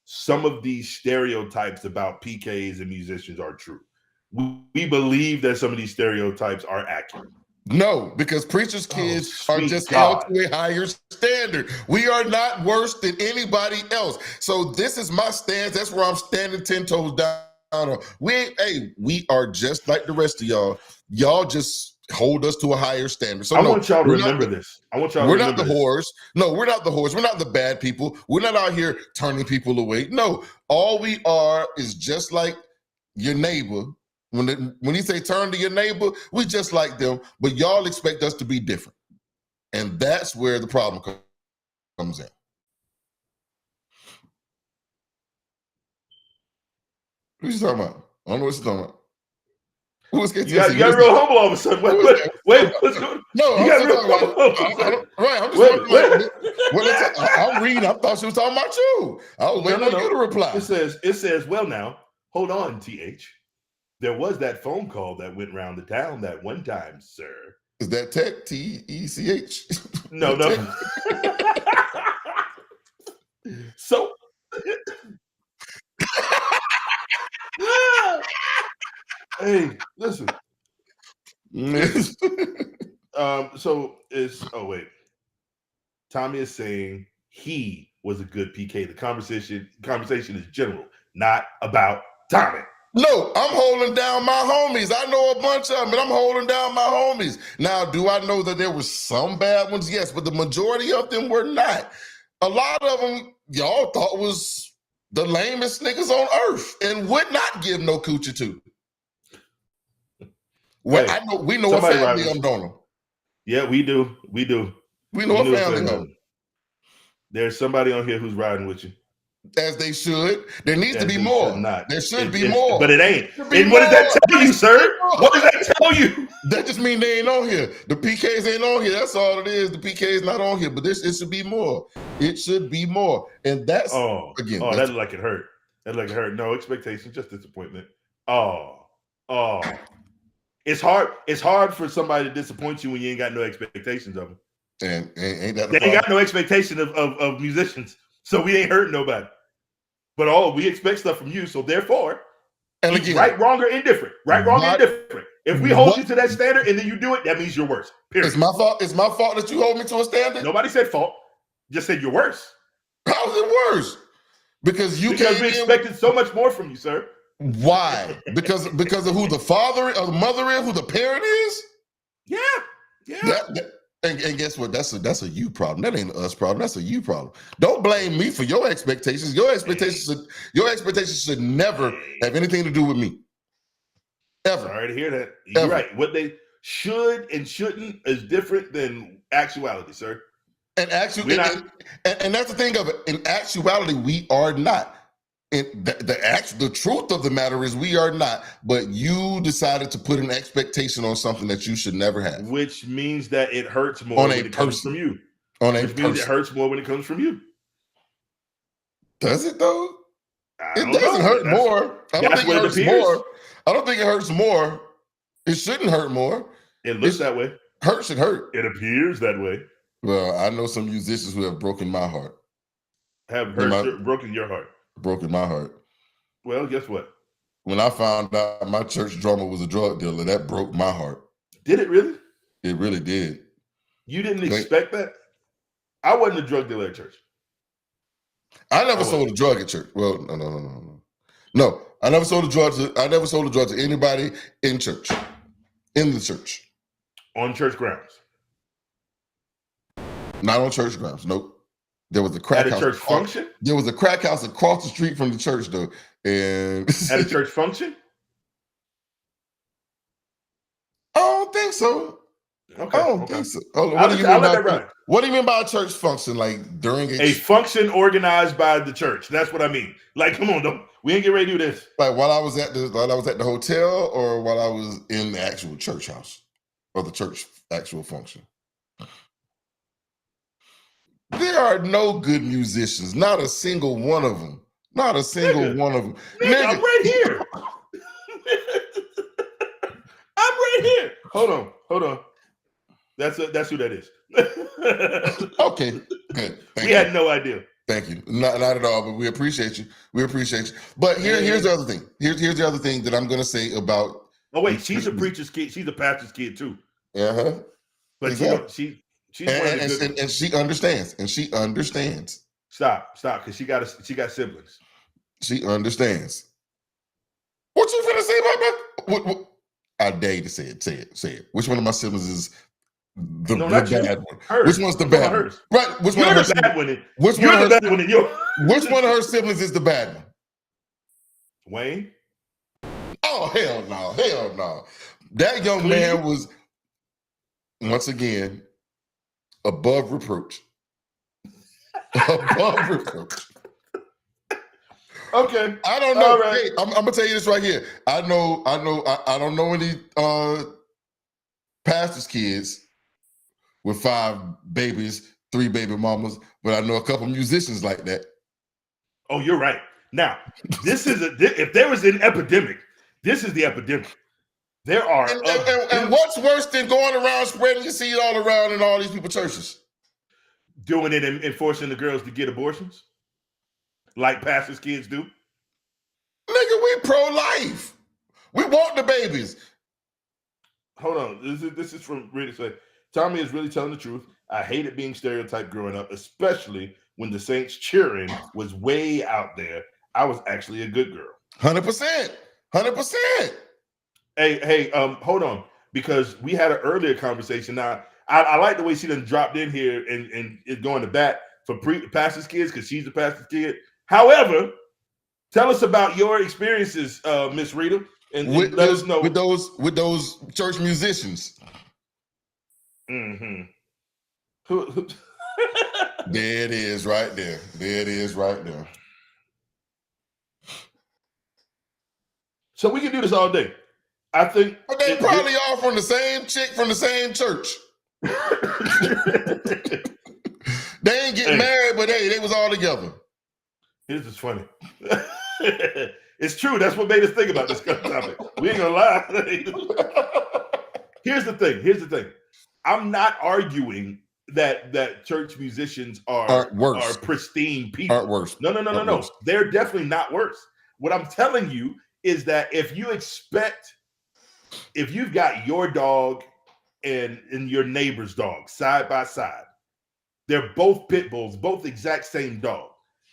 some of these stereotypes about PKs and musicians are true. We believe that some of these stereotypes are accurate. No, because preachers' kids are just held to a higher standard. We are not worse than anybody else. So this is my stance. That's where I'm standing 10 toes down. We are just like the rest of y'all. Y'all just hold us to a higher standard. So I no, want y'all to remember this. I want y'all to we're not remember the this. whores. No, we're not the whores. We're not the bad people. We're not out here turning people away. No, all we are is just like your neighbor. When you say turn to your neighbor, we just like them, but y'all expect us to be different. And that's where the problem comes in. What you talking about? I don't know what you're talking about. Who's You got real humble all of a sudden. Wait, what's going? No, You I'm got still real talking humble all of a about. sudden. Right, I'm just Wait, wondering. Like, I'm reading. I thought she was talking about you. I was waiting on you to reply. It says, well, now hold on, TH. There was that phone call that went around the town that one time, sir. Is that tech? T-E-C-H? No. So, hey, listen. So it's Thommy is saying he was a good PK. The conversation is general, not about Thommy. No, I'm holding down my homies. I know a bunch of them, and I'm holding down my homies. Now, do I know that there were some bad ones? Yes, but the majority of them were not. A lot of them y'all thought was the lamest niggas on earth and would not give no coochie to. Well, Hey, we know a family I'm doing. Yeah, we do. We know a family home. There's somebody on here who's riding with you. As they should. There needs to be more. There should be more. But it ain't. And what does that tell you, sir? What does that tell you? That just means they ain't on here. The PKs ain't on here. That's all it is. The PK is not on here. But it should be more. It should be more. And that's again. That looked like it hurt. That looked like it hurt. No expectation, just disappointment. It's hard for somebody to disappoint you when you ain't got no expectations of them. And ain't that they ain't got no expectation of musicians, so we ain't hurting nobody. But we expect stuff from you, so therefore, and again, right, wrong, or indifferent. Right, wrong, or indifferent. If we hold you to that standard and then you do it, that means you're worse. Period. It's my fault. It's my fault that you hold me to a standard. Nobody said fault. Just said you're worse. How's it worse? Because we expected so much more from you, sir. Why? because of who the father or the mother is, who the parent is. Yeah. And guess what? That's a you problem. That ain't an us problem. That's a you problem. Don't blame me for your expectations. Your expectations should never have anything to do with me. Ever. Sorry to hear that. You're right. What they should and shouldn't is different than actuality, sir. And and that's the thing of it. In actuality, we are not. And the truth of the matter is we are not, but you decided to put an expectation on something that you should never have. Which means that it hurts more when it comes from you. Which means it hurts more when it comes from you. Does it though? It doesn't hurt more. I don't think it hurts more. I don't think it hurts more. It shouldn't hurt more. It looks that way. Hurt should hurt. It appears that way. Well, I know some musicians who have broken my heart. Broken your heart. Broken my heart. Well, guess what? When I found out my church drummer was a drug dealer, that broke my heart. Did it really? It really did. You didn't expect that? I wasn't a drug dealer at church. I never sold a drug at church. Well, no. I never sold a drug to anybody in church. In the church. On church grounds. Not on church grounds. Nope. There was a crack house. At a church function? There was a crack house across the street from the church, though. And at a church function? I don't think so. Okay. I don't think so. What do you mean by a church function? Like during a function organized by the church? That's what I mean. Like, come on, we ain't get ready to do this. Like while I was at the hotel, or while I was in the actual church house, or the church actual function. There are no good musicians. Not a single one of them. Not a single one of them. Nigga, I'm right here. I'm right here. Hold on. That's who that is. Okay. Good. We had no idea. Thank you. Not at all, but we appreciate you. But here's the other thing. Here's the other thing that I'm going to say about. Oh wait, she's a preacher's kid. She's a pastor's kid too. But exactly. And she understands. And she understands. Stop, because she got siblings. She understands. What you finna say about that? I dare you to say it. Say it. Say it. Which one of my siblings is the not bad you. one? Hers. Which one's the I'm bad talking one? hers. Right. Which You're one of the her bad one. Which You're one the of bad one in your. Which one of her siblings is the bad one? Wayne. Oh, hell no. Hell no. That young Cleve? man was, once again, above reproach. Above reproach. Okay. I don't know. All right. Hey, I'm gonna tell you this right here. I don't know any pastors' kids with 5 babies, 3 baby mamas, but I know a couple musicians like that. Oh, you're right. Now, this is if there was an epidemic, this is the epidemic. There are and what's worse than going around spreading your seed all around in all these people's churches? Doing it and forcing the girls to get abortions, like pastors' kids do. Nigga, we pro-life. We want the babies. Hold on. This is from Rita say, Thommy is really telling the truth. I hated being stereotyped growing up, especially when the Saints cheering was way out there. I was actually a good girl. 100%. 100%. Hey, hold on. Because we had an earlier conversation. Now, I like the way she done dropped in here and is going to bat for pastor's kids because she's a pastor's kid. However, tell us about your experiences, Miss Rita, and let us know with those church musicians. Mm-hmm. There it is, right there. There it is, right there. So we can do this all day. I think they probably all from the same chick from the same church. They ain't getting married, but hey, they was all together. This is funny. It's true. That's what made us think about this topic. We ain't gonna lie. Here's the thing. I'm not arguing that church musicians are pristine people. Aren't worse. No. Worse. They're definitely not worse. What I'm telling you is that if you've got your dog and your neighbor's dog side by side, they're both pit bulls, both exact same dog.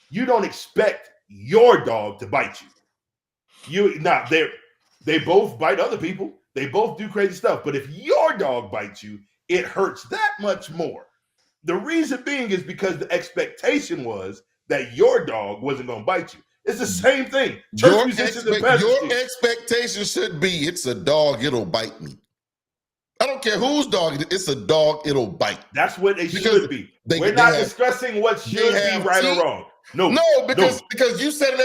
You don't expect your dog to bite you. They both bite other people. They both do crazy stuff. But if your dog bites you, it hurts that much more. The reason being is because the expectation was that your dog wasn't going to bite you. It's the same thing. Your expectation should be, it's a dog, it'll bite me. I don't care whose dog it is. It's a dog, it'll bite. That's what it should be. We're not discussing what should be right or wrong. No, because you set an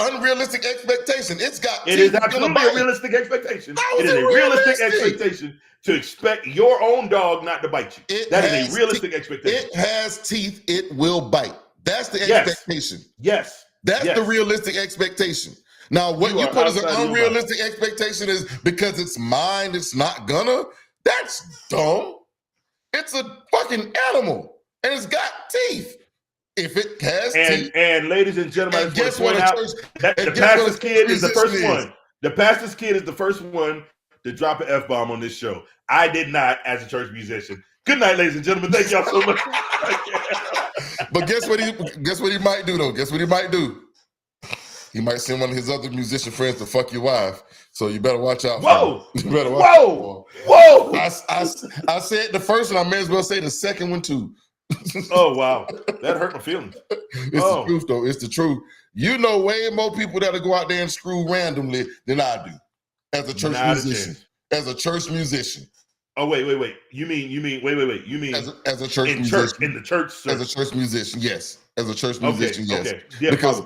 unrealistic expectation. It is absolutely a realistic expectation. It is a realistic expectation to expect your own dog not to bite you. That is a realistic expectation. It has teeth. It will bite. That's the expectation. Yes. That's the realistic expectation. Now, what you put as an unrealistic expectation is because it's mine, it's not gonna. That's dumb. It's a fucking animal, and it's got teeth. If it has teeth, and ladies and gentlemen, and guess what? The pastor's kid is the first one. The pastor's kid is the first one to drop an F-bomb on this show. I did not, as a church musician. Good night, ladies and gentlemen. Thank y'all so much. But guess what he might do though? Guess what he might do? He might send one of his other musician friends to fuck your wife. So you better watch out. Whoa! You better watch out. Whoa! I said the first one. I may as well say the second one too. Oh wow, that hurt my feelings. It's the truth though. It's the truth. You know way more people that'll go out there and screw randomly than I do as a church musician. As a church musician. Oh wait. You mean You mean as a church in musician? In the church service. As a church musician, yes. As a church musician, yes. Okay. Yeah, because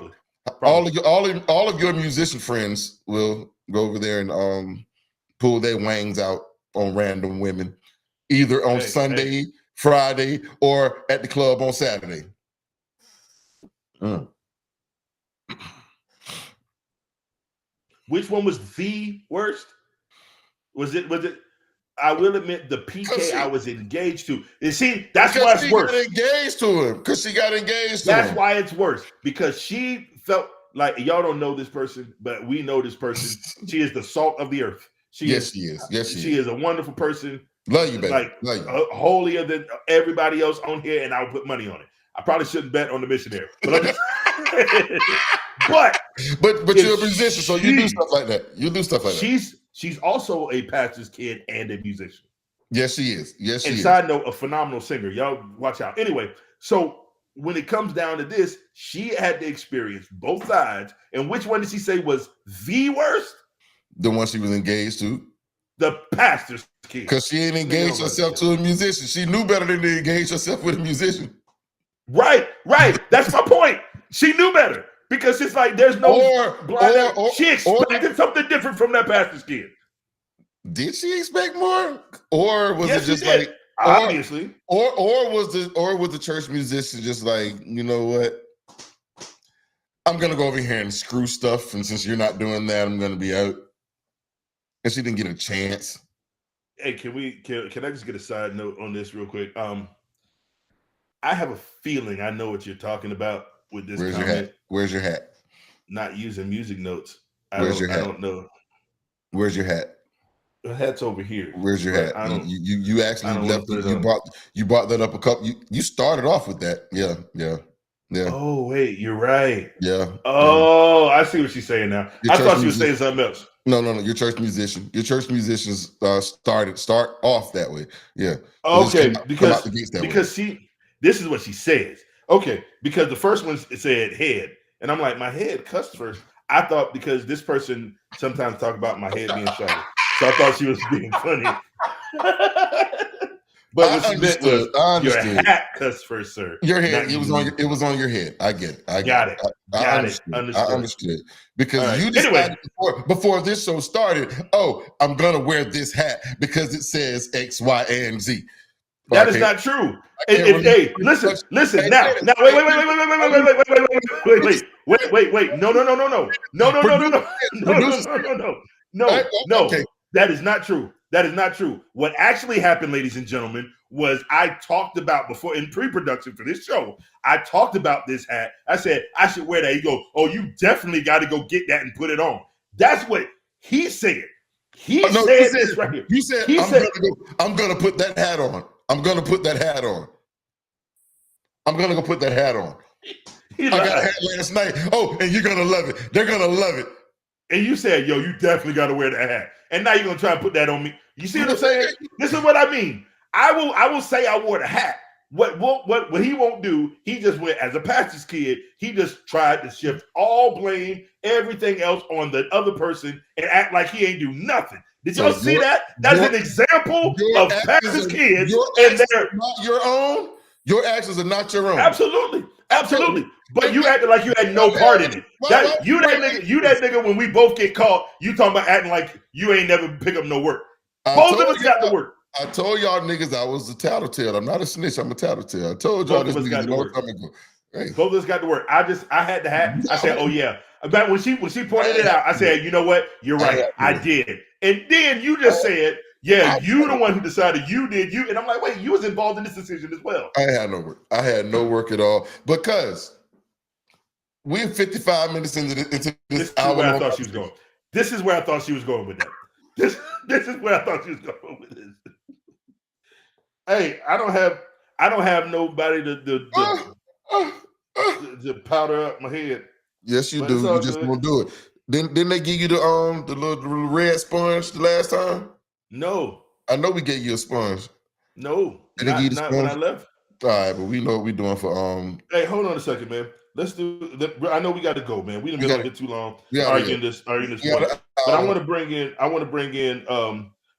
probably. all of your musician friends will go over there and pull their wangs out on random women, either on Sunday, Friday, or at the club on Saturday. Which one was the worst? Was it? I will admit the PK I was engaged to. You see, that's why it's worse. Got engaged to him because she got engaged to him. That's why it's worse, because she felt like, y'all don't know this person, but we know this person. She is the salt of the earth. She is. She is a wonderful person. Love you, baby. Love you. Holier than everybody else on here, and I would put money on it. I probably shouldn't bet on the missionary, but but you're a musician, so you do stuff like that. You do stuff like that. she's also a pastor's kid and a musician. Yes, she is. Yes, she And is. side note, a phenomenal singer. Y'all watch out. Anyway, so when it comes down to this, she had to experience both sides. And which one did she say was the worst? The one she was engaged to. The pastor's kid. Because she ain't engaged herself to a musician. She knew better than to engage herself with a musician. Right. That's my point. She knew better. Because it's like there's no she expected something different from that pastor's kid. Did she expect more? Or was it just like obviously? Or was the church musician just like, you know what? I'm gonna go over here and screw stuff, and since you're not doing that, I'm gonna be out. And she didn't get a chance. Hey, can I just get a side note on this real quick? I have a feeling I know what you're talking about with this comment. Your hat? Where's your hat? Not using music notes. Where's your hat? I don't know. Where's your hat? The hat's over here. Where's your hat? You actually left it. You brought that up a couple. You started off with that. Yeah. Oh wait, you're right. Yeah. Oh, I see what she's saying now. I thought she was saying something else. No. Your church musician. Your church musicians start off that way. Yeah. Okay, because this is what she says. Okay, because the first one said head, and I'm like, my head cussed first. I thought because this person sometimes talk about my head being shiny, so I thought she was being funny. But what she meant was your hat cussed first, sir. Your head. It was on your head. I get it. I got it. I understood. Because you decided before this show started, I'm gonna wear this hat because it says X, Y, and Z. That is not true. Hey, listen. Now, wait. No. That is not true. That is not true. What actually happened, ladies and gentlemen, was I talked about before in pre-production for this show. I talked about this hat. I said I should wear that. He goes, "Oh, you definitely got to go get that and put it on." That's what he said. He said this right here. You said I'm gonna put that hat on. I'm gonna put that hat on. I'm gonna go put that hat on. I got a hat last night. Oh, and you're gonna love it. They're gonna love it. And you said, "Yo, you definitely got to wear that hat." And now you're gonna try to put that on me. You see what I'm saying? This is what I mean. I will say I wore the hat. What he won't do, he just went as a pastor's kid. He just tried to shift all blame, everything else on the other person and act like he ain't do nothing. Did y'all see that? That's an example of pastor's kids. And they're not your own. Your actions are not your own. Absolutely. But you acted like you had no part in it. You that nigga when we both get caught, you talking about acting like you ain't never pick up no work. Both of us got to work. I told y'all niggas I was a tattletale. I'm not a snitch. I'm a tattletale. I told y'all this niggas a long time ago. Hey. Both of us got to work. I had the hat. I said, "Oh yeah." But when she pointed it out, I said, "You know what? You're right. I did." And then you just said, "Yeah, you the one who decided you did you." And I'm like, "Wait, you was involved in this decision as well." I had no work. I had no work at all because we're 55 minutes into this hour. Where I thought she was going. This is where I thought she was going with that. This is where I thought she was going with this. Hey, I don't have nobody to powder up my head. Yes, you do. You just won't do it. Didn't they give you the little red sponge the last time? No. I know we gave you a sponge. No. Not when I left. All right, but we know what we're doing for Hey, hold on a second, man. Let's do. I know we got to go, man. We didn't been on here too long. Arguing this point. But I want to bring in.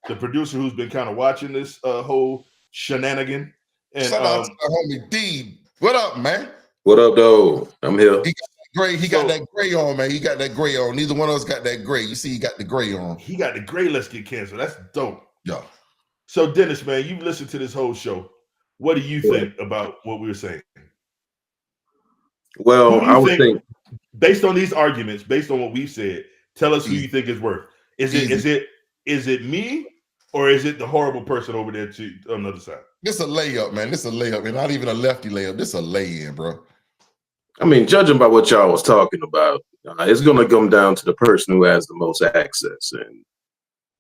The producer who's been kind of watching this whole shenanigan. And shout out to the homie D. What up, man? What up, though? I'm here. He got that gray on, man. He got that gray on. Neither one of us got that gray. You see, he got the gray on. He got the gray. Let's get canceled. That's dope. Yeah. So Dennis, man, you've listened to this whole show. What do you think about what we were saying? Well, I would think, based on these arguments, based on what we've said, tell us who you think is worth. Is it me or is it the horrible person over there on the other side? This a layup, man. This a layup, and not even a lefty layup. This a lay-in, bro. I mean, judging by what y'all was talking about, it's going to come down to the person who has the most access. And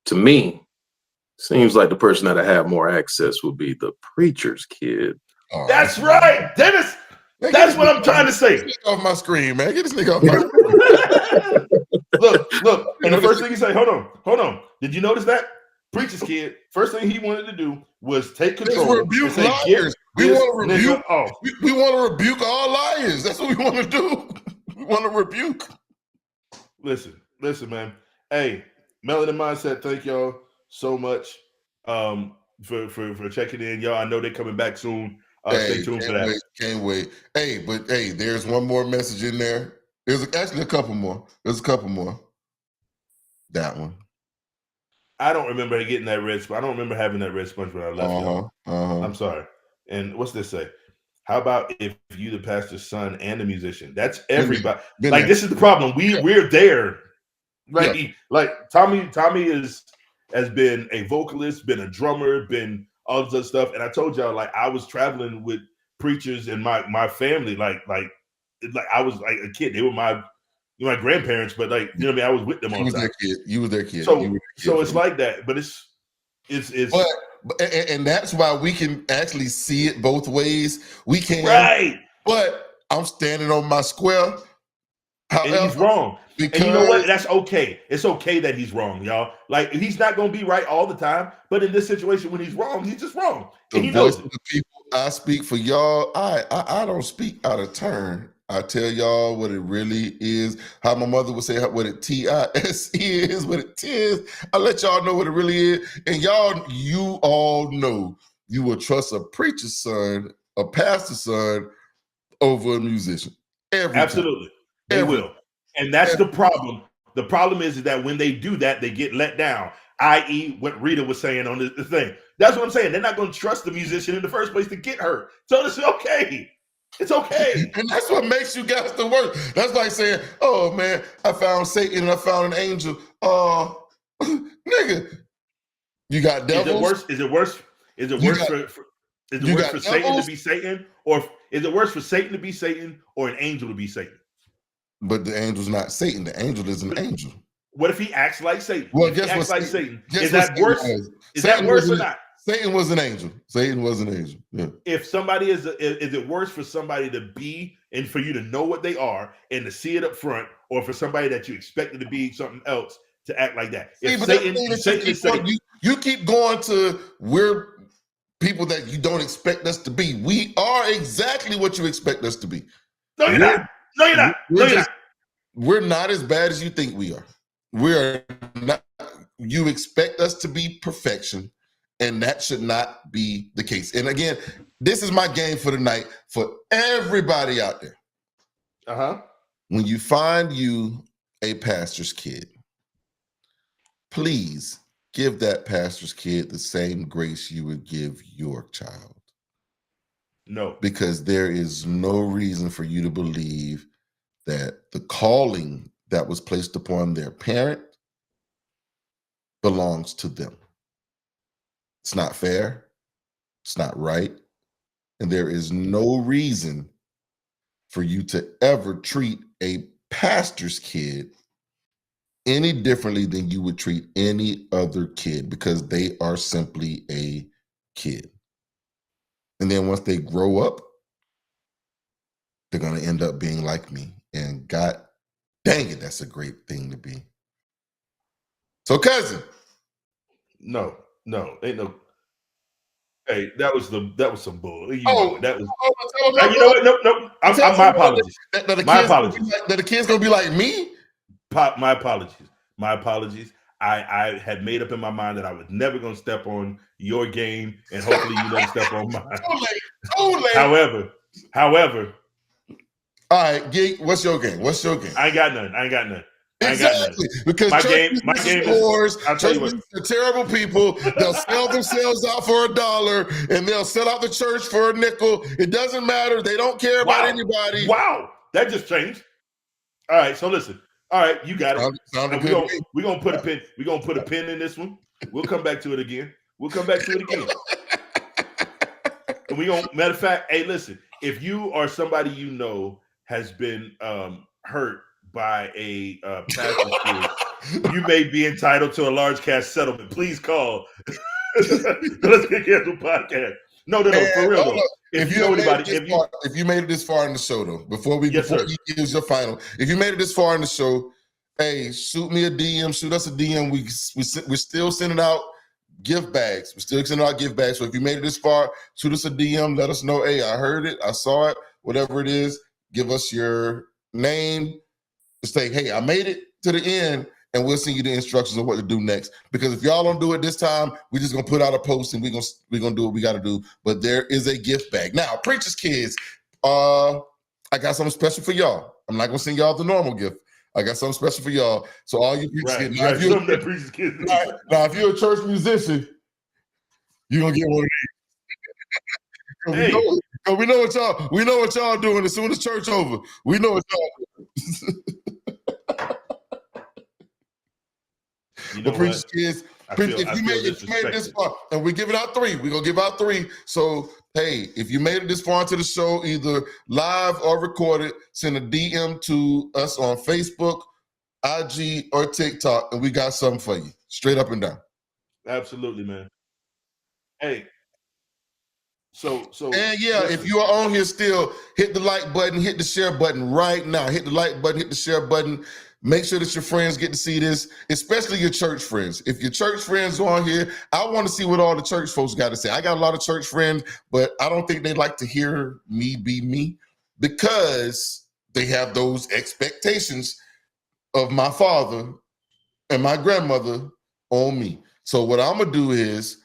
to me, seems like the person that I have more access would be the preacher's kid. Oh, that's right, Dennis. That's what I'm trying to say. Get this nigga off my screen, man. Get this nigga off my screen. Look. And the first thing he say, hold on. Did you notice that? Preacher's kid, first thing he wanted to do was take control. Rebuke liars. We want to rebuke. We want to rebuke all liars. That's what we want to do. We want to rebuke. Listen, man. Hey, Melanin Mindset, thank y'all so much for checking in, y'all. I know they're coming back soon. Stay tuned for that. Can't wait. Hey, but hey, there's one more message in there. There's actually a couple more. There's a couple more. That one. I don't remember getting that red sponge. I don't remember having that red sponge when I left. I'm sorry. And what's this say? How about if you the pastor's son and the musician? That's everybody. Like this is the problem. We're there. Like Thommy has been a vocalist, been a drummer, been all this other stuff. And I told y'all, like I was traveling with preachers and my family, like I was like a kid. They were my grandparents, but like you know what I mean. I was with them all the time. You was their kid. So it's like that, but it's. And that's why we can actually see it both ways. We can, right? But I'm standing on my square. However, and he's wrong. And you know what? That's okay. It's okay that he's wrong, y'all. Like he's not going to be right all the time, but in this situation, when he's wrong, he's just wrong. And he knows the people I speak for y'all. I don't speak out of turn. I tell y'all what it really is. How my mother would say what it T.E.C is, what it is. I let y'all know what it really is. And you all know you will trust a preacher's son, a pastor's son, over a musician. Absolutely. They will. And that's the problem. The problem is that when they do that, they get let down, i.e. what Rita was saying on the thing. That's what I'm saying. They're not going to trust the musician in the first place to get hurt. So it's okay. It's okay. And that's what makes you guys the worst. That's like saying, oh man, I found Satan and I found an angel. Nigga. You got devils. Is it worse for Satan to be Satan? Or is it worse for Satan to be Satan or an angel to be Satan? But the angel's not Satan. The angel is an angel. What if he acts like Satan? Well, if he acts like Satan, is that worse? Is that worse or not? Satan was an angel. Satan was an angel. Yeah. If somebody is it worse for somebody to be and for you to know what they are and to see it up front, or for somebody that you expected to be something else to act like that? If you keep going to we're people that you don't expect us to be. We are exactly what you expect us to be. No, you're not. No, you're not. No, you're not. We're not as bad as you think we are. We're not. You expect us to be perfection. And that should not be the case. And again, this is my game for the night for everybody out there. When you find you a pastor's kid, please give that pastor's kid the same grace you would give your child. No. Because there is no reason for you to believe that the calling that was placed upon their parent belongs to them. It's not fair. It's not right. And there is no reason for you to ever treat a pastor's kid any differently than you would treat any other kid, because they are simply a kid. And then once they grow up, they're going to end up being like me. And God dang it, that's a great thing to be. So, cousin. No, ain't no. Hey, that was some bull. You know what? No. My apologies. My apologies. That the kid's gonna be like me. My apologies. I had made up in my mind that I was never gonna step on your game, and hopefully you never step on mine. Too late. However. All right, Geek. What's your game? I ain't got none. Exactly, because my game is terrible people. They'll sell themselves out for $1 and they'll sell out the church for a nickel. It doesn't matter. They don't care about anybody. Wow, that just changed. All right, so listen. All right, you got it. We're gonna put a pin. We're gonna put a pin in this one. We'll come back to it again. And we gonna, matter of fact, hey, listen. If you are somebody you know has been hurt by a pastor's kid, you may be entitled to a large cash settlement. Please call. Let's Get Canceled podcast. No, for real though. If you know anybody, if you made it this far in the show though, before he gives your final, if you made it this far in the show Hey, shoot me a DM. Shoot us a DM. We're still sending out gift bags. We're still sending out gift bags. So if you made it this far, shoot us a DM. Let us know. Hey, I heard it. I saw it. Whatever it is, give us your name. Say, hey, I made it to the end, and we'll send you the instructions on what to do next. Because if y'all don't do it this time, we're just gonna put out a post and we're gonna do what we gotta do. But there is a gift bag. Now, Preacher's Kids, I got something special for y'all. I'm not gonna send y'all the normal gift. I got something special for y'all. So all you Preacher's Kids, now, if you're a church musician, you're gonna get one of these. Hey. We know what y'all doing as soon as church over. We know what y'all doing. But Preacher's Kids, if you made it this far, and we're giving out 3, we're gonna give out 3. So hey, if you made it this far into the show, either live or recorded, send a DM to us on Facebook, IG, or TikTok, and we got something for you, straight up and down. Absolutely, man. Hey. So and yeah, listen, if you are on here still, hit the like button, hit the share button right now. Hit the like button, hit the share button. Make sure that your friends get to see this, especially your church friends. If your church friends are on here, I want to see what all the church folks got to say. I got a lot of church friends, but I don't think they like to hear me be me because they have those expectations of my father and my grandmother on me. So what I'm gonna do is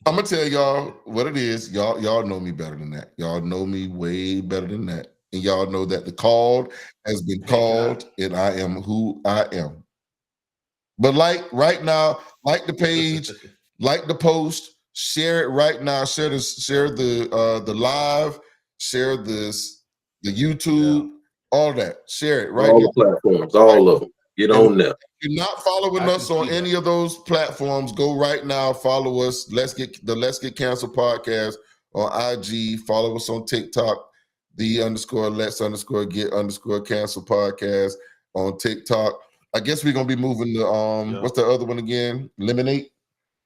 I'm gonna tell y'all what it is. Y'all know me better than that. Y'all know me way better than that. And y'all know that the called has been called, and I am who I am. But like right now, like the page, like the post, share it right now. Share the live, share this, the YouTube, all that. Share it right all now. The platforms, all of them. Get on there. If you're not following us on any of those platforms, go right now. Follow us. Let's Get Canceled podcast on IG. Follow us on TikTok. _Let's_Get_Cancel podcast on TikTok. I guess we're gonna be moving to what's the other one again? Lemonade.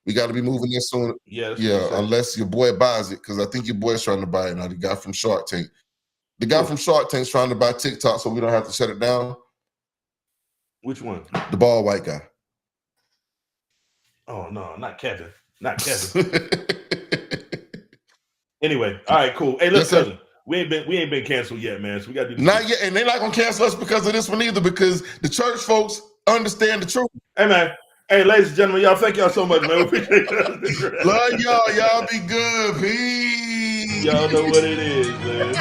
We got to be moving this soon. Yeah, unless your boy buys it, because I think your boy's trying to buy it now. The guy from Shark Tank. The guy from Shark Tank's trying to buy TikTok, so we don't have to shut it down. Which one? The bald white guy. Oh no, not Kevin. Not Kevin. Anyway, all right, cool. Hey, look, cousin. We ain't been canceled yet, man. So we got to do this. Not yet, and they're not gonna cancel us because of this one either, because the church folks understand the truth. Hey, man. Hey, ladies and gentlemen, y'all, thank y'all so much, man. We appreciate it. Love y'all. Y'all be good. Peace. Y'all know what it is, man.